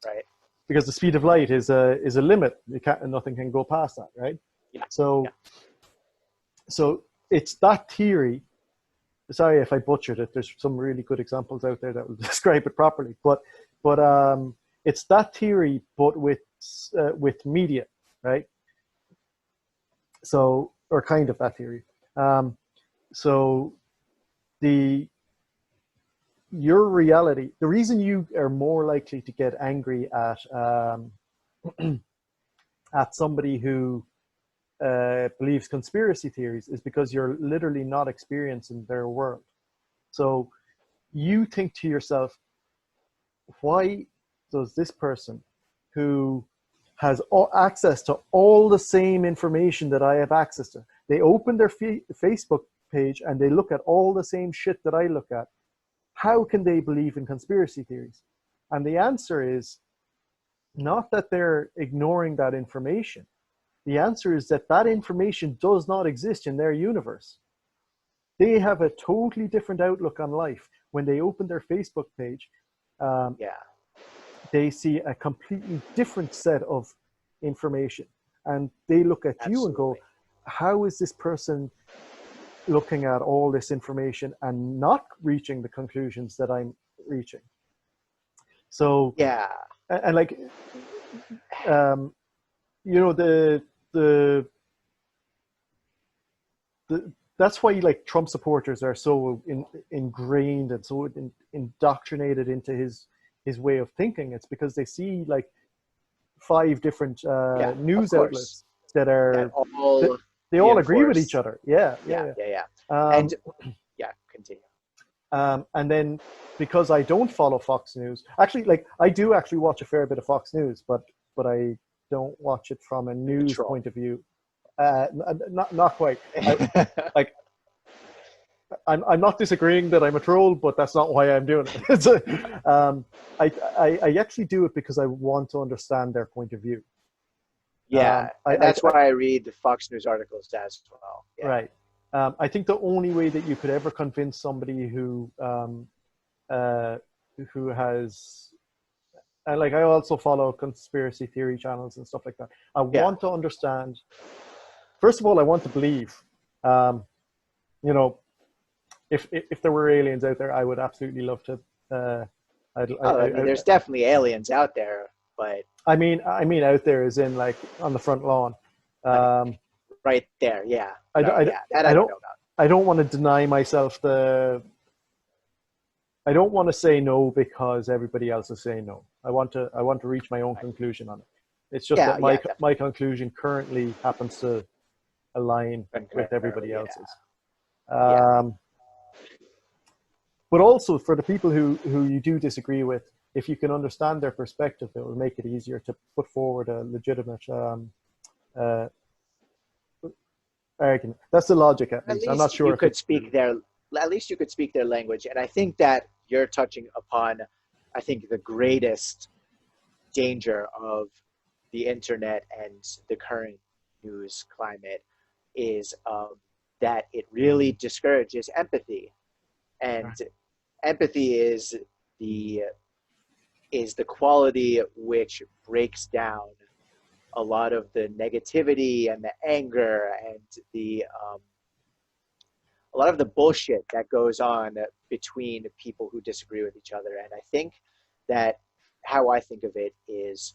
Right. Because the speed of light is a limit. Nothing can go past that, right? Yeah. So it's that theory. Sorry if I butchered it. There's some really good examples out there that will describe it properly. But it's that theory, but with media, right? So, or kind of that theory. So your reality, the reason you are more likely to get angry at at somebody who believes conspiracy theories is because you're literally not experiencing their world. So you think to yourself, why does this person who has access to all the same information that I have access to, they open their Facebook page and they look at all the same shit that I look at, how can they believe in conspiracy theories? And the answer is not that they're ignoring that information. The answer is that that information does not exist in their universe. They have a totally different outlook on life. When they open their Facebook page, Yeah, they see a completely different set of information. And they look at you and go, absolutely. how is this person looking at all this information and not reaching the conclusions that I'm reaching? So, Yeah, and like, um, you know, the, that's why like Trump supporters are so ingrained and so indoctrinated into his way of thinking. It's because they see like 5 different yeah, of news course. outlets that That are that all they all agree with each reinforce. other. Yeah, Yeah, yeah, yeah, yeah. yeah. And yeah, continue. And then because I don't follow Fox News, actually, like I do actually watch a fair bit of Fox News, but I don't watch it from a You're a news troll. point of view. Not quite. Like I'm not disagreeing that I'm a troll, but that's not why I'm doing it. It's I actually do it because I want to understand their point of view. Yeah, I, and I, that's why I read the Fox News articles as well. Yeah, right. I think the only way that you could ever convince somebody uh, who has, and like I also follow conspiracy theory channels and stuff like that. I yeah, want to understand. First of all, I want to believe. Um, you know, if there were aliens out there, I would absolutely love to. oh, I mean, there's definitely aliens out there, but I mean, out there is in like on the front lawn. like Um, right there, yeah. I, No, I, yeah, that I I don't don't know about. I don't want to deny myself the. I don't want to say no because everybody else is saying no. I want to reach my own Right. conclusion on it. It's just Yeah, that yeah, my definitely. conclusion currently happens to align with Concur, everybody yeah, else's. yeah, Um, but also for the people who you do disagree with, if you can understand their perspective, it will make it easier to put forward a legitimate uh, argument. That's the logic, at at least. I'm not least sure you if could it's speak their at least you could speak their language, and I think that you're touching upon, I think, the greatest danger of the internet and the current news climate is that it really discourages empathy, and right. empathy the is the quality which breaks down a lot of the negativity and the anger and the a lot of the bullshit that goes on between people who disagree with each other. And I think that how I think of it is,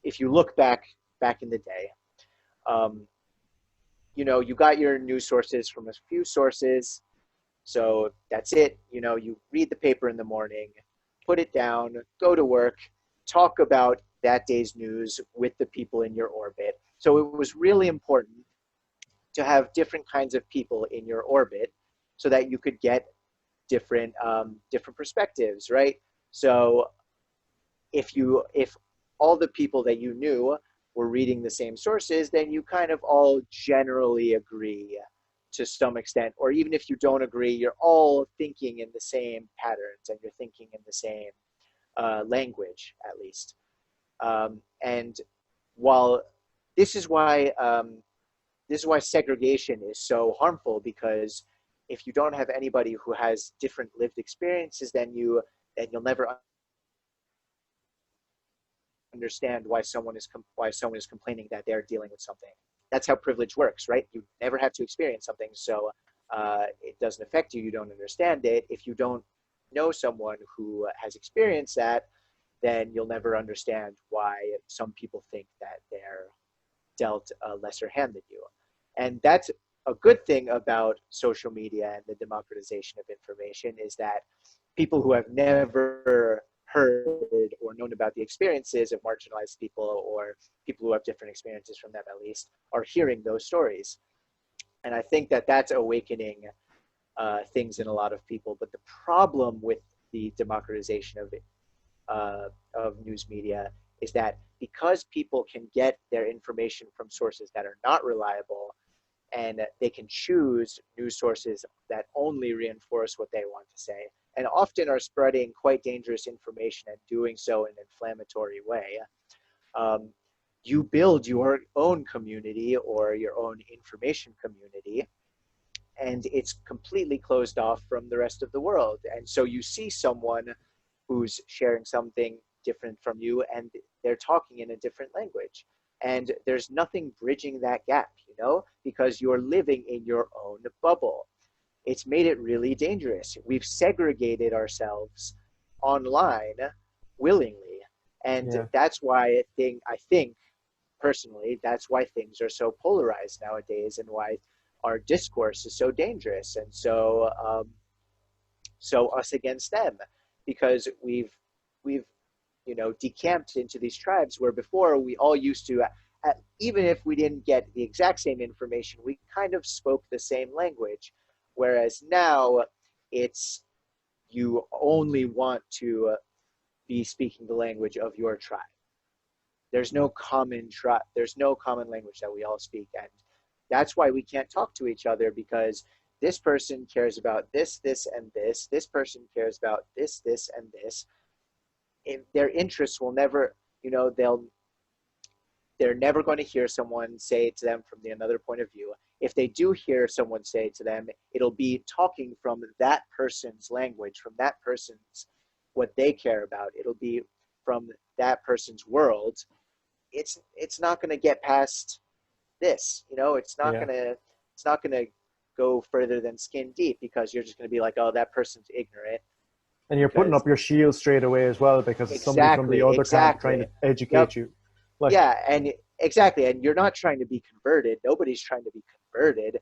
if you look back in the day, um, you got your news sources from a few sources, so that's it. You read the paper in the morning, put it down, go to work, talk about that day's news with the people in your orbit. So it was really important to have different kinds of people in your orbit so that you could get different perspectives, right? So if all the people that you knew were reading the same sources, then you kind of all generally agree to some extent, or even if you don't agree, you're all thinking in the same patterns and you're thinking in the same language, at least. And while this is why this is why segregation is so harmful, because if you don't have anybody who has different lived experiences than you, then you'll never understand why someone is complaining that they're dealing with something. That's how privilege works, right? You never have to experience something, so it doesn't affect you. You don't understand it. If you don't know someone who has experienced that, then you'll never understand why some people think that they're dealt a lesser hand than you. And that's a good thing about social media and the democratization of information, is that people who have never heard or known about the experiences of marginalized people, or people who have different experiences from them at least, are hearing those stories. And I think that that's awakening things in a lot of people. But the problem with the democratization of news media is that because people can get their information from sources that are not reliable, and they can choose news sources that only reinforce what they want to say, and often are spreading quite dangerous information and doing so in an inflammatory way, um, you build your own community or your own information community, and it's completely closed off from the rest of the world. And so you see someone who's sharing something different from you, and they're talking in a different language. And there's nothing bridging that gap, because you're living in your own bubble. It's made it really dangerous. We've segregated ourselves online willingly. And Yeah. that's why I think personally, that's why things are so polarized nowadays, and why our discourse is so dangerous, and so us against them, because we've decamped into these tribes where before we all used to, even if we didn't get the exact same information, we kind of spoke the same language, whereas now it's you only want to be speaking the language of your tribe. There's no common there's no common language that we all speak, and that's why we can't talk to each other, because this person cares about this, this, and this person cares about this, and this. Their interests will never, they're never going to hear someone say it to them from the another point of view. If they do hear someone say it to them, it'll be talking from that person's language, from that person's what they care about. It'll be from that person's world. It's not going to get past this. Yeah. It's not gonna go further than skin deep, because you're just going to be like, oh, that person's ignorant. And you're putting Because up your shield straight away as well, because it's somebody from the exactly, other camp trying exactly. to educate Yep. you. Like, Yeah, and exactly, and you're not trying to be converted. Nobody's trying to be converted.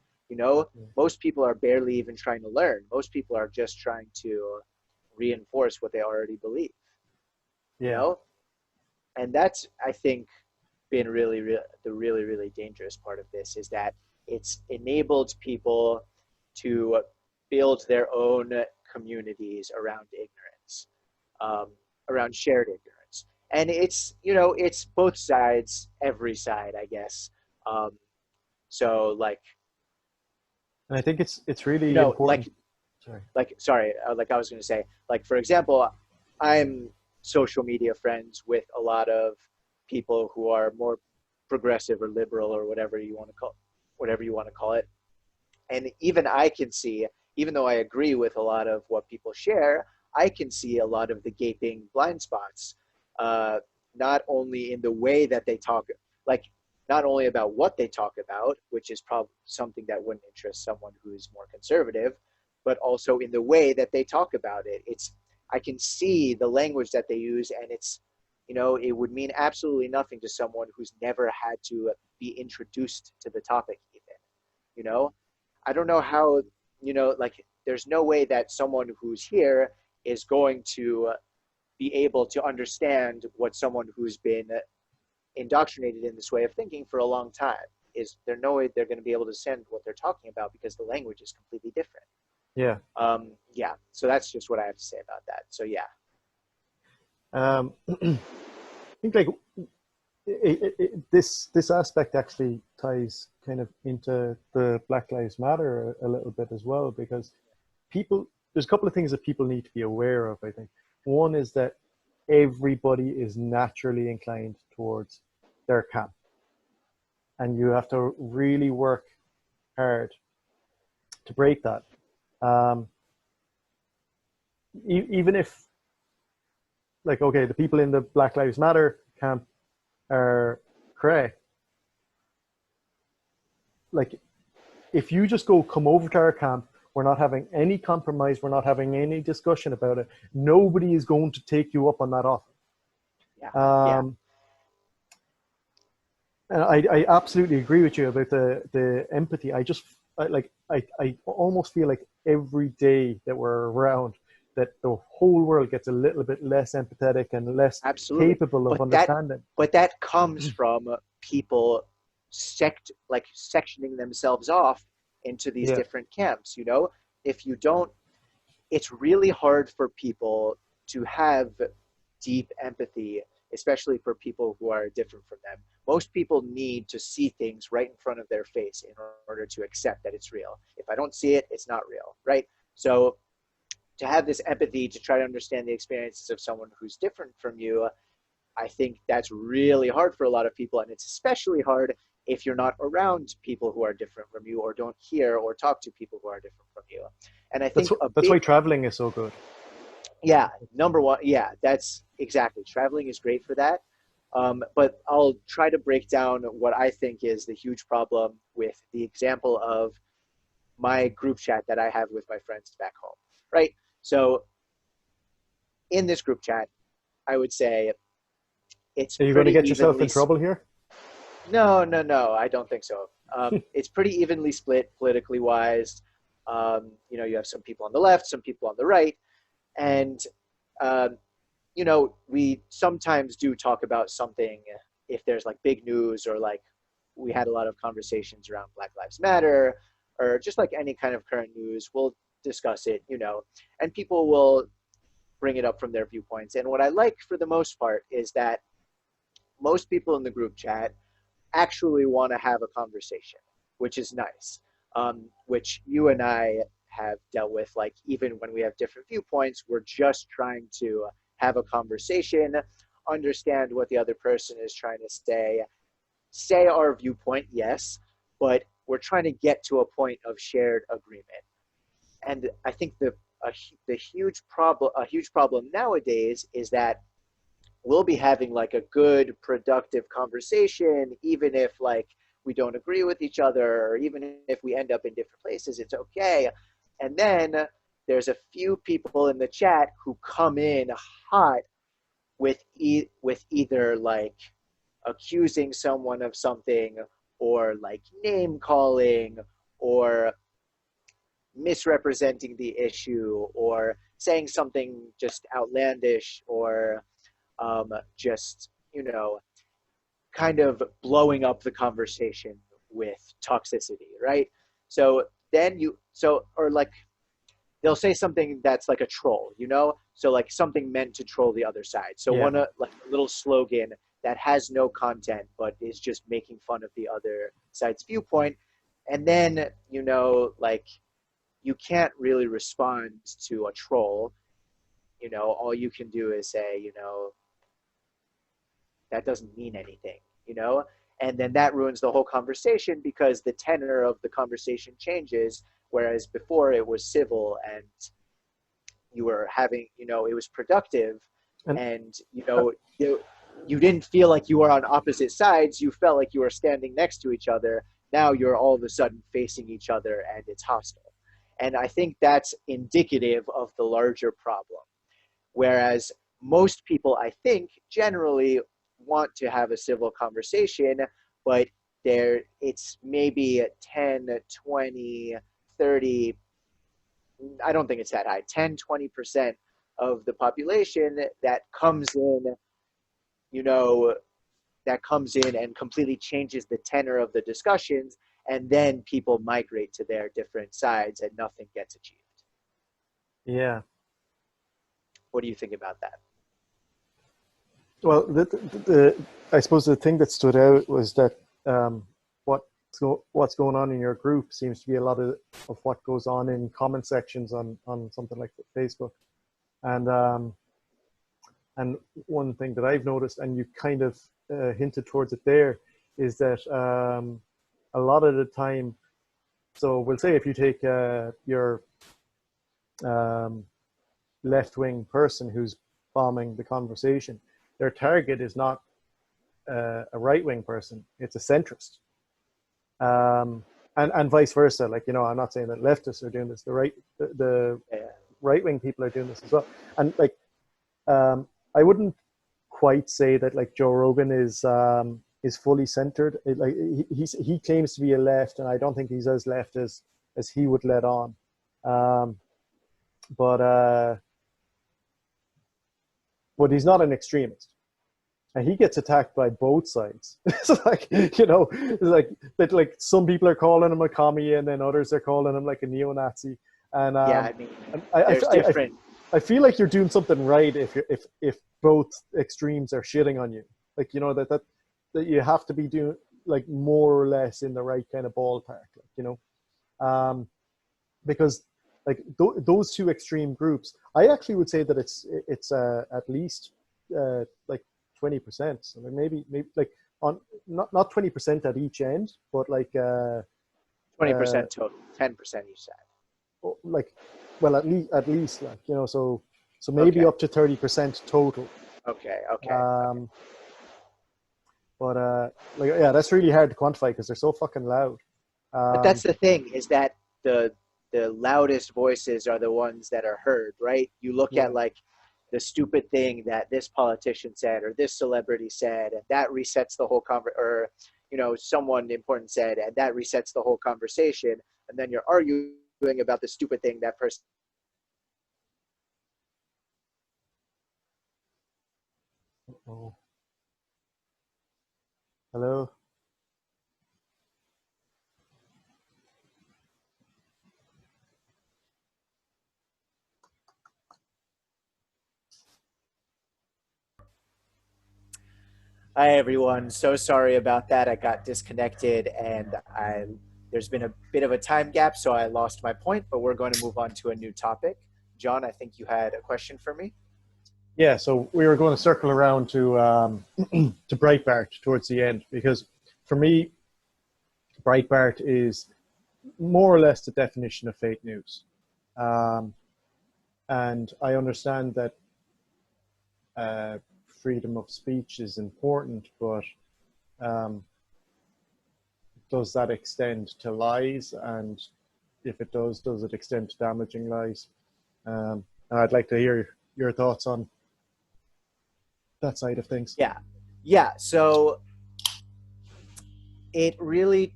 Most people are barely even trying to learn. Most people are just trying to reinforce what they already believe. You yeah. know, and that's, I think, been the really dangerous part of this, is that it's enabled people to build their own communities around ignorance, um, around shared ignorance. And it's both sides, every side, I guess. um, so And I think it's really like important. Sorry. sorry, like I was going to say, like, for example, I'm social media friends with a lot of people who are more progressive or liberal, or whatever you want to call it. And even I can see, even though I agree with a lot of what people share, I can see a lot of the gaping blind spots, uh, not only in the way that they talk, like, not only about what they talk about, which is probably something that wouldn't interest someone who's more conservative, but also in the way that they talk about it. I can see the language that they use, and it would mean absolutely nothing to someone who's never had to be introduced to the topic even. you know I don't know how, like, there's no way that someone who's here is going to be able to understand what someone who's been indoctrinated in this way of thinking for a long time is. There no way they're going to be able to send what they're talking about, because the language is completely different. Yeah. Yeah, so that's just what I have to say about that. So yeah. I think like this aspect actually ties kind of into the Black Lives Matter a little bit as well, because there's a couple of things that people need to be aware of, I think. One is that everybody is naturally inclined towards their camp, and you have to really work hard to break that. Um, even if, like, okay, the people in the Black Lives Matter camp are correct, like, if you just come over to our camp, we're not having any compromise, we're not having any discussion about it, nobody is going to take you up on that offer. Yeah. Yeah. Um, and I absolutely agree with you about the empathy. I almost feel like every day that we're around, that the whole world gets a little bit less empathetic and less Absolutely. capable of But that understanding. but that comes from people sectioning themselves off into these Yeah. different camps, you know? If you don't, it's really hard for people to have deep empathy, especially for people who are different from them. Most people need to see things right in front of their face in order to accept that it's real. If I don't see it, it's not real, right? So to have this empathy to try to understand the experiences of someone who's different from you, I think that's really hard for a lot of people. And it's especially hard if you're not around people who are different from you or don't hear or talk to people who are different from you. And I think a That's why big, traveling is so good. yeah, number one, yeah, that's exactly. Traveling is great for that. But I'll try to break down what I think is the huge problem with the example of my group chat that I have with my friends back home, right? So in this group chat, I would say it's Are you going to pretty get yourself evenly. in trouble here? No, no, no, I don't think so. It's pretty evenly split politically wise. You know, you have some people on the left, some people on the right, and um, you know, we sometimes do talk about something if there's like big news or like we had a lot of conversations around Black Lives Matter or just like any kind of current news. We'll discuss it, you know, and people will bring it up from their viewpoints. And what I like for the most part is that most people in the group chat actually want to have a conversation, which is nice, which you and I have dealt with. Like, even when we have different viewpoints, we're just trying to have a conversation, understand what the other person is trying to say our viewpoint, yes, but we're trying to get to a point of shared agreement. And I think the huge problem nowadays is that we'll be having like a good productive conversation even if like we don't agree with each other or even if we end up in different places, it's okay. And then there's a few people in the chat who come in hot with with either like accusing someone of something or like name calling or misrepresenting the issue or saying something just outlandish or just, you know, kind of blowing up the conversation with toxicity, right? So then or like they'll say something that's like a troll, you know? So like something meant to troll the other side. So Yeah. like a little slogan that has no content, but is just making fun of the other side's viewpoint. And then, you know, like you can't really respond to a troll. You know, all you can do is say, you know, that doesn't mean anything, you know? And then that ruins the whole conversation because the tenor of the conversation changes, whereas before it was civil and you were having, you know, it was productive And and, you know, you didn't feel like you were on opposite sides. You felt like you were standing next to each other. Now you're all of a sudden facing each other and it's hostile. And I think that's indicative of the larger problem. Whereas most people, I think, generally want to have a civil conversation, but it's maybe 10, 20, 30, I don't think it's that high, 10, 20% of the population that comes in, you know, that comes in and completely changes the tenor of the discussions, and then people migrate to their different sides and nothing gets achieved. yeah, What do you think about that? well, I suppose the thing that stood out was that um, what's going on in your group seems to be a lot of what goes on in comment sections on something like Facebook, and and one thing that I've noticed, and you kind of hinted towards it there, is that a lot of the time, so we'll say if you take your um, left-wing person who's bombing the conversation, their target is not a right-wing person; it's a centrist, and vice versa. Like, you know, I'm not saying that leftists are doing this; the Yeah. right-wing people are doing this as well. And like, I wouldn't quite say that like Joe Rogan is fully centered. Like he claims to be a left, and I don't think he's as left as he would let on. Um, but but he's not an extremist. And he gets attacked by both sides. It's like, it's like that. Like some people are calling him a commie, and then others are calling him like a neo-Nazi. And Yeah, I mean, I, I, there's I, different. I feel like you're doing something right if both extremes are shitting on you. Like that you have to be doing like more or less in the right kind of ballpark. Like, because like those two extreme groups, I actually would say that it's at least like 20%. So maybe like on not 20% at each end, but like 20% total, 10% you said. like well at least like so maybe Okay, up to 30% total. okay. Um, but like yeah, that's really hard to quantify because they're so fucking loud. But that's Um, the thing, is that the loudest voices are the ones that are heard, right? You look at yeah. like the stupid thing that this politician said or this celebrity said, and that resets the whole or someone important said, and that resets the whole conversation, and then you're arguing about the stupid thing that person. Oh, hello. Hi everyone. So sorry about that. I got disconnected and I there's been a bit of a time gap, so I lost my point, but we're going to move on to a new topic. John, I think you had a question for me. Yeah, so we were going to circle around to to Breitbart towards the end because for me, Breitbart is more or less the definition of fake news. Um, and I understand that freedom of speech is important, but um, does that extend to lies? And if it does it extend to damaging lies? And I'd like to hear your thoughts on that side of things. Yeah. Yeah, so it really,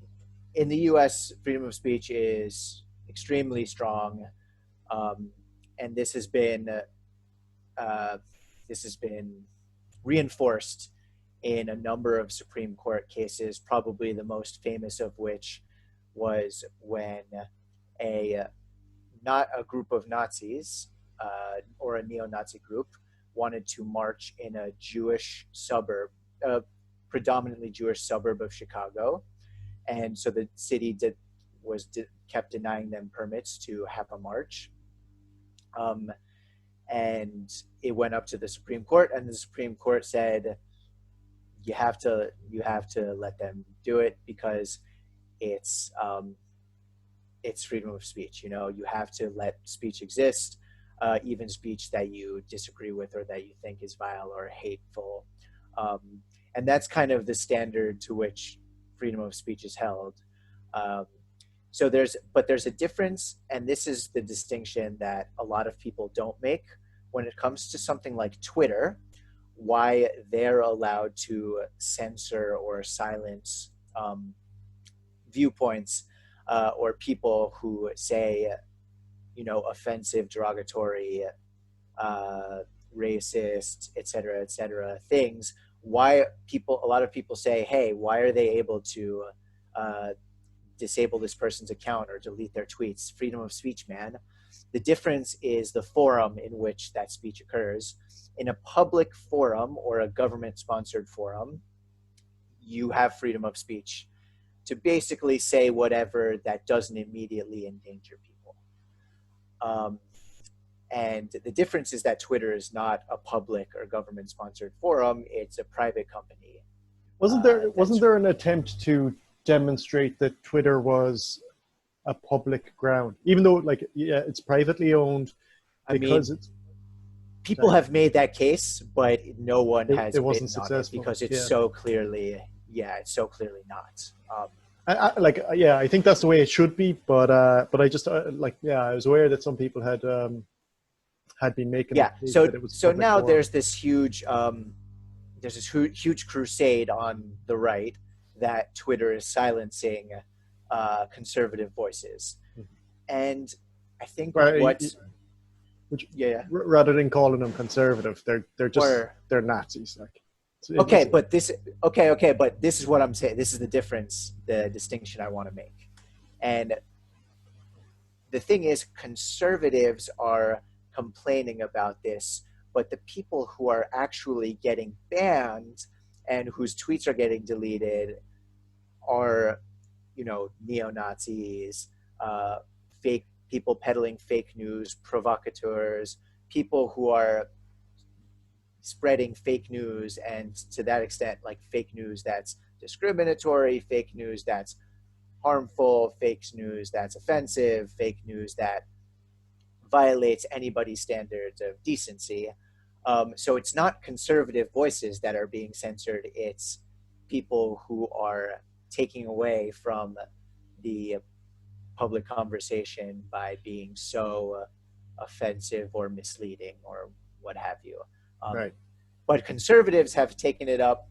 in the US, freedom of speech is extremely strong. Um, and uh, this has been reinforced in a number of Supreme Court cases, probably the most famous of which was when a not a group of Nazis or a neo-Nazi group wanted to march in a Jewish suburb, a predominantly Jewish suburb of Chicago, and so the city kept denying them permits to have a march. Um, and it went up to the Supreme Court, and the Supreme Court said you have to let them do it because it's it's freedom of speech. You have to let speech exist, even speech that you disagree with or that you think is vile or hateful. Um, and that's kind of the standard to which freedom of speech is held. Um, there's a difference, and this is the distinction that a lot of people don't make when it comes to something like Twitter, why they're allowed to censor or silence viewpoints or people who say, offensive, derogatory, uh, racist, et cetera, things. A lot of people say, hey, why are they able to uh, disable this person's account or delete their tweets? Freedom of speech, man. The difference is the forum in which that speech occurs. In a public forum or a government-sponsored forum, you have freedom of speech to basically say whatever that doesn't immediately endanger people. Um, and the difference is that Twitter is not a public or government-sponsored forum; it's a private company. Wasn't That's there an attempt to demonstrate that Twitter was a public ground, even though like yeah, it's privately owned I because mean, it's people sorry, have made that case, but no one it has wasn't bitten on it successful. because it's Yeah, so clearly, yeah, it's so clearly not. like yeah, I think that's the way it should be. But I just like yeah, I was aware that some people had been making the Yeah, case so that it was a so public now forum. there's this huge crusade on the right that Twitter is silencing conservative voices, and I think Right, what which Yeah. rather than calling them conservative, Or they're Nazis. Like, okay, but this okay, but this is what I'm saying. This is the difference, the distinction I want to make. And the thing is, conservatives are complaining about this, but the people who are actually getting banned and whose tweets are getting deleted are, neo Nazis, fake people peddling fake news, provocateurs, people who are spreading fake news, and to that extent, like fake news that's discriminatory, fake news that's harmful, fake news that's offensive, fake news that violates anybody's standards of decency. So it's not conservative voices that are being censored, it's people who are taking away from the public conversation by being so offensive or misleading or what have you. Um, right. but conservatives have taken up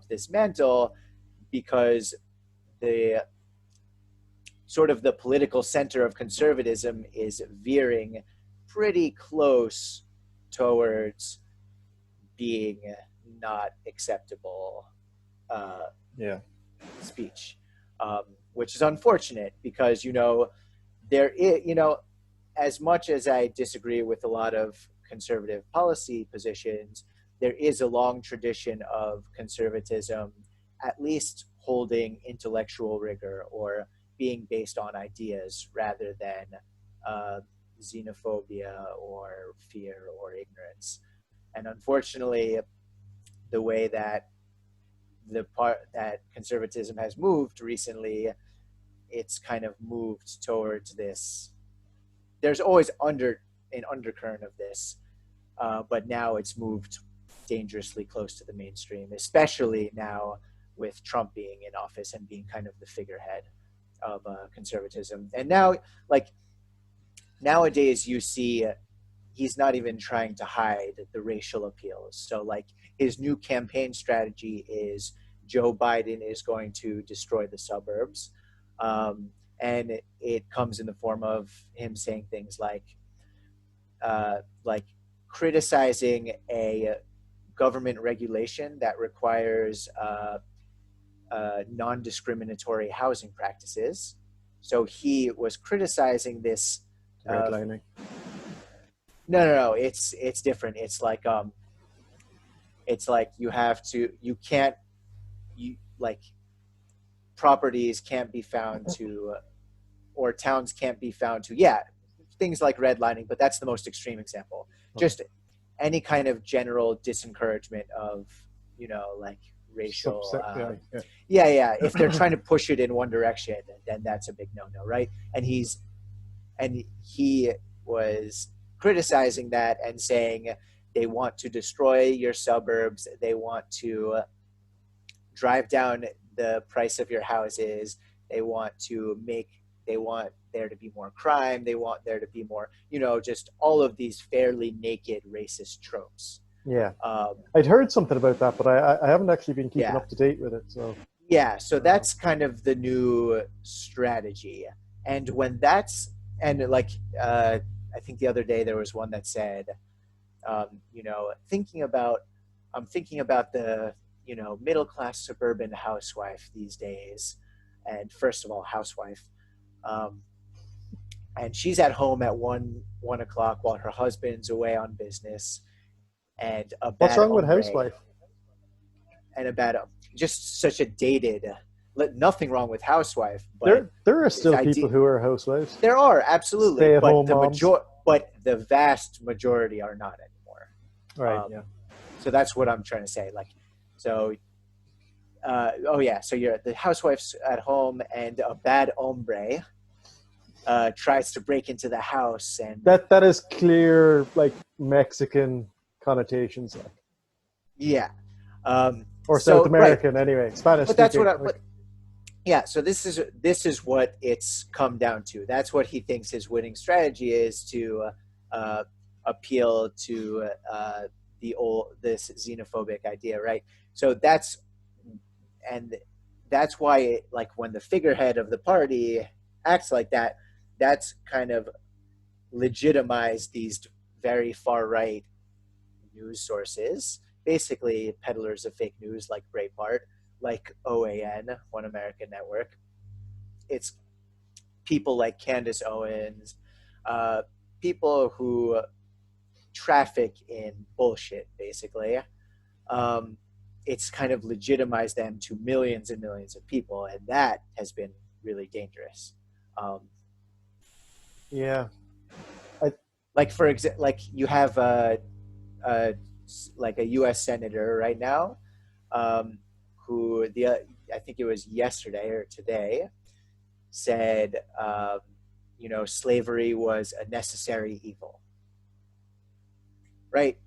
this mantle because the sort of the political center of conservatism is veering pretty close towards being not acceptable uh, Yeah. speech, which is unfortunate because there is as much as I disagree with a lot of conservative policy positions, there is a long tradition of conservatism, at least holding intellectual rigor or being based on ideas rather than uh, xenophobia or fear or ignorance. And unfortunately, the way that the part that conservatism has moved recently, it's kind of moved towards this. There's always an undercurrent of this, but now it's moved dangerously close to the mainstream, especially now with Trump being in office and being kind of the figurehead of conservatism. And now, like nowadays, you see he's not even trying to hide the racial appeals. So, like his new campaign strategy is Joe Biden is going to destroy the suburbs. And it comes in the form of him saying things like criticizing a government regulation that requires non-discriminatory housing practices. So he was criticizing this. Redlining. No. It's different. It's like you can't you like properties can't be found to or towns can't be found to things like redlining, but that's the most extreme example. Just any kind of general disencouragement of like racial if they're trying to push it in one direction, then that's a big no, right? And he was criticizing that and saying they want to destroy your suburbs, they want to drive down the price of your houses, they want there to be more crime, they want there to be more just all of these fairly naked racist tropes. Yeah. I'd heard something about that, but I haven't actually been keeping Yeah. up to date with it. So So that's kind of the new strategy. And when that's I think the other day there was one that said I'm thinking about the middle class suburban housewife these days. And first of all, housewife, and she's at home at 1 o'clock while her husband's away on business. And a bad what's wrong with hombre, housewife? And a bad, just such a dated. Nothing wrong with housewife, but there are still people who are housewives. There are, absolutely, Stay-at-home but the vast majority are not anymore. Right. So that's what I'm trying to say. So you're the housewife's at home, and a bad hombre tries to break into the house, and that is clear, like Mexican connotations, or South American, right. Anyway, Spanish. But that's what so this is what it's come down to. That's what he thinks his winning strategy is, to appeal to this xenophobic idea, right? So that's why when the figurehead of the party acts like that, that's kind of legitimize these very far right news sources, basically peddlers of fake news like Breitbart, like OAN, One American Network. It's people like Candace Owens, uh, people who traffic in bullshit, basically. Um, it's kind of legitimized them to millions and millions of people, and that has been really dangerous. Um, Yeah. I, like for example, like you have a like a U.S. senator right now, who I think it was yesterday or today said, slavery was a necessary evil, right?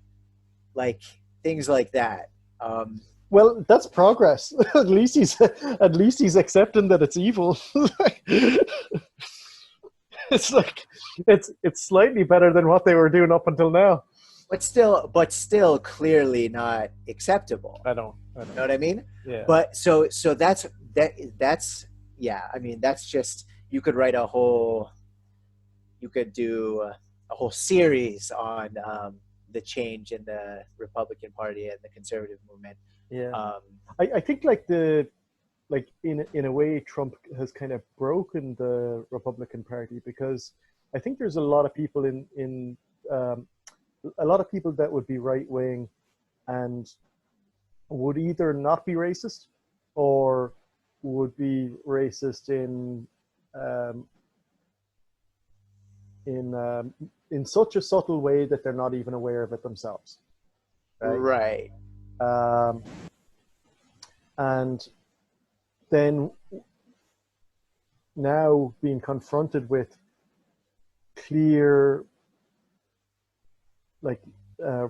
Like things like that. Um, well, that's progress. At least he's accepting that it's evil. It's like it's slightly better than what they were doing up until now. but still clearly not acceptable. I You know know. what I mean? Yeah. But so that's yeah. I mean, that's just you could write a whole you could do a whole series on the change in the Republican Party and the conservative movement. Yeah. Um, I think like in a way Trump has kind of broken the Republican Party, because I think there's a lot of people in um, a lot of people that would be right wing and would either not be racist or would be racist um, in in such a subtle way that they're not even aware of it themselves, right? right. Um, and then now being confronted with clear, like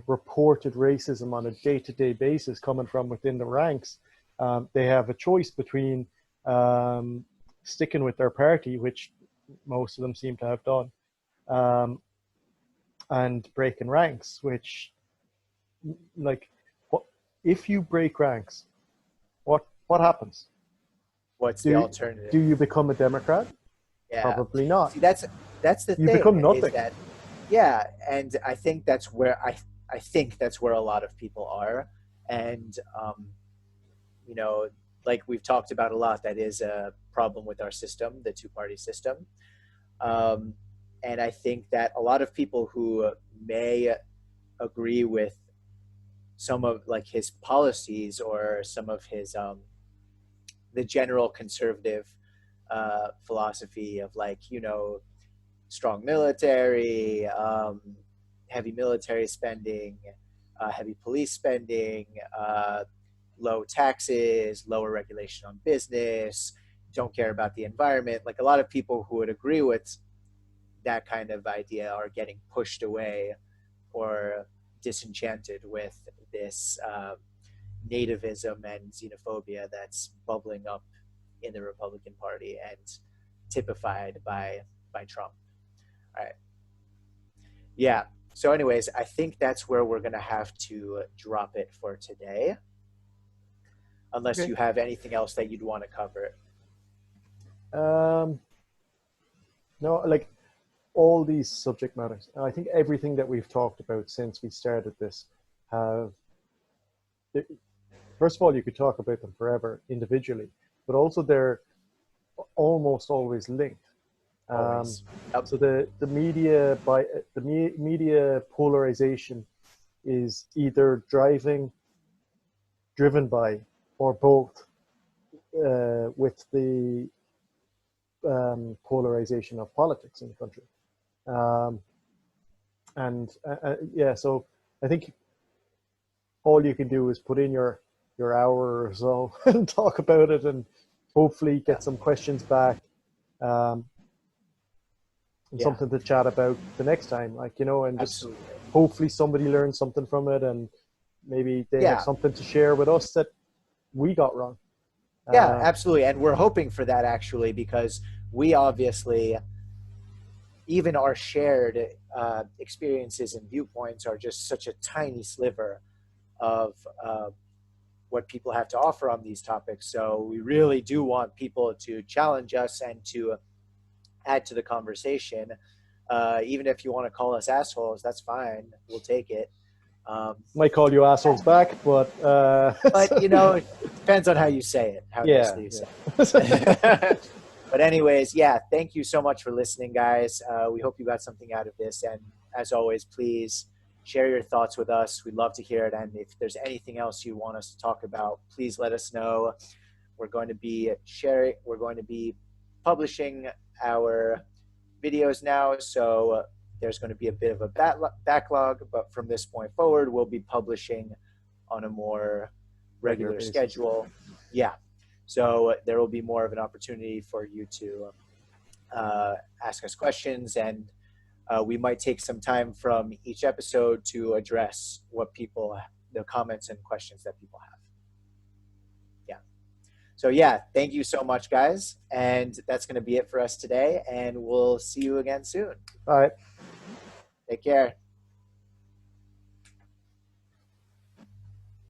reported racism on a day-to-day basis coming from within the ranks, they have a choice between um, sticking with their party, which most of them seem to have done, um, and breaking ranks, which, like, what if you break ranks? What happens? What's the Do alternative? do you become a Democrat? Yeah. Probably not. See, that's the You thing become is nothing. that yeah, and I think that's where I think that's where a lot of people are, and you know, like we've talked about a lot, that is a problem with our system, the two-party system. Um, and I think that a lot of people who may agree with some of like his policies or some of his the general conservative philosophy of like strong military, heavy military spending, heavy police spending, low taxes, lower regulation on business, don't care about the environment. Like a lot of people who would agree with that kind of idea are getting pushed away or disenchanted with this nativism and xenophobia that's bubbling up in the Republican Party and typified by Trump. All right. Yeah. So, anyways, I think that's where we're gonna have to drop it for today, unless Okay. you have anything else that you'd want to cover. Um, no, like all these subject matters. I think everything that we've talked about since we started this have, first of all, you could talk about them forever individually, but also they're almost always linked. Um, Always. Yep. so the media polarization is either driven by, or both, with the polarization of politics in the country. Um, and yeah, so I think all you can do is put in your hour or so and talk about it, and hopefully Yeah. get some questions back, um, and Yeah. something to chat about the next time, and just Absolutely. hopefully somebody learns something from it, and maybe they have Yeah. something to share with us that we got wrong. Yeah. Um, Absolutely. And we're hoping for that actually, because we obviously, even our shared experiences and viewpoints are just such a tiny sliver of what people have to offer on these topics. So we really do want people to challenge us and to add to the conversation. Even if you want to call us assholes, that's fine. We'll take it. Might call you assholes back, but But you know, it depends on how you say it, how nicely you say it. But anyways, yeah, thank you so much for listening, guys. We hope you got something out of this. And as always, please share your thoughts with us. We'd love to hear it. And if there's anything else you want us to talk about, please let us know. We're going to be publishing our videos now. So there's going to be a bit of a backlog, but from this point forward, we'll be publishing on a more regular schedule. Yeah. So there will be more of an opportunity for you to ask us questions, and we might take some time from each episode to address the comments and questions that people have. Yeah. So yeah, thank you so much, guys. And that's going to be it for us today. And we'll see you again soon. all right. Take care.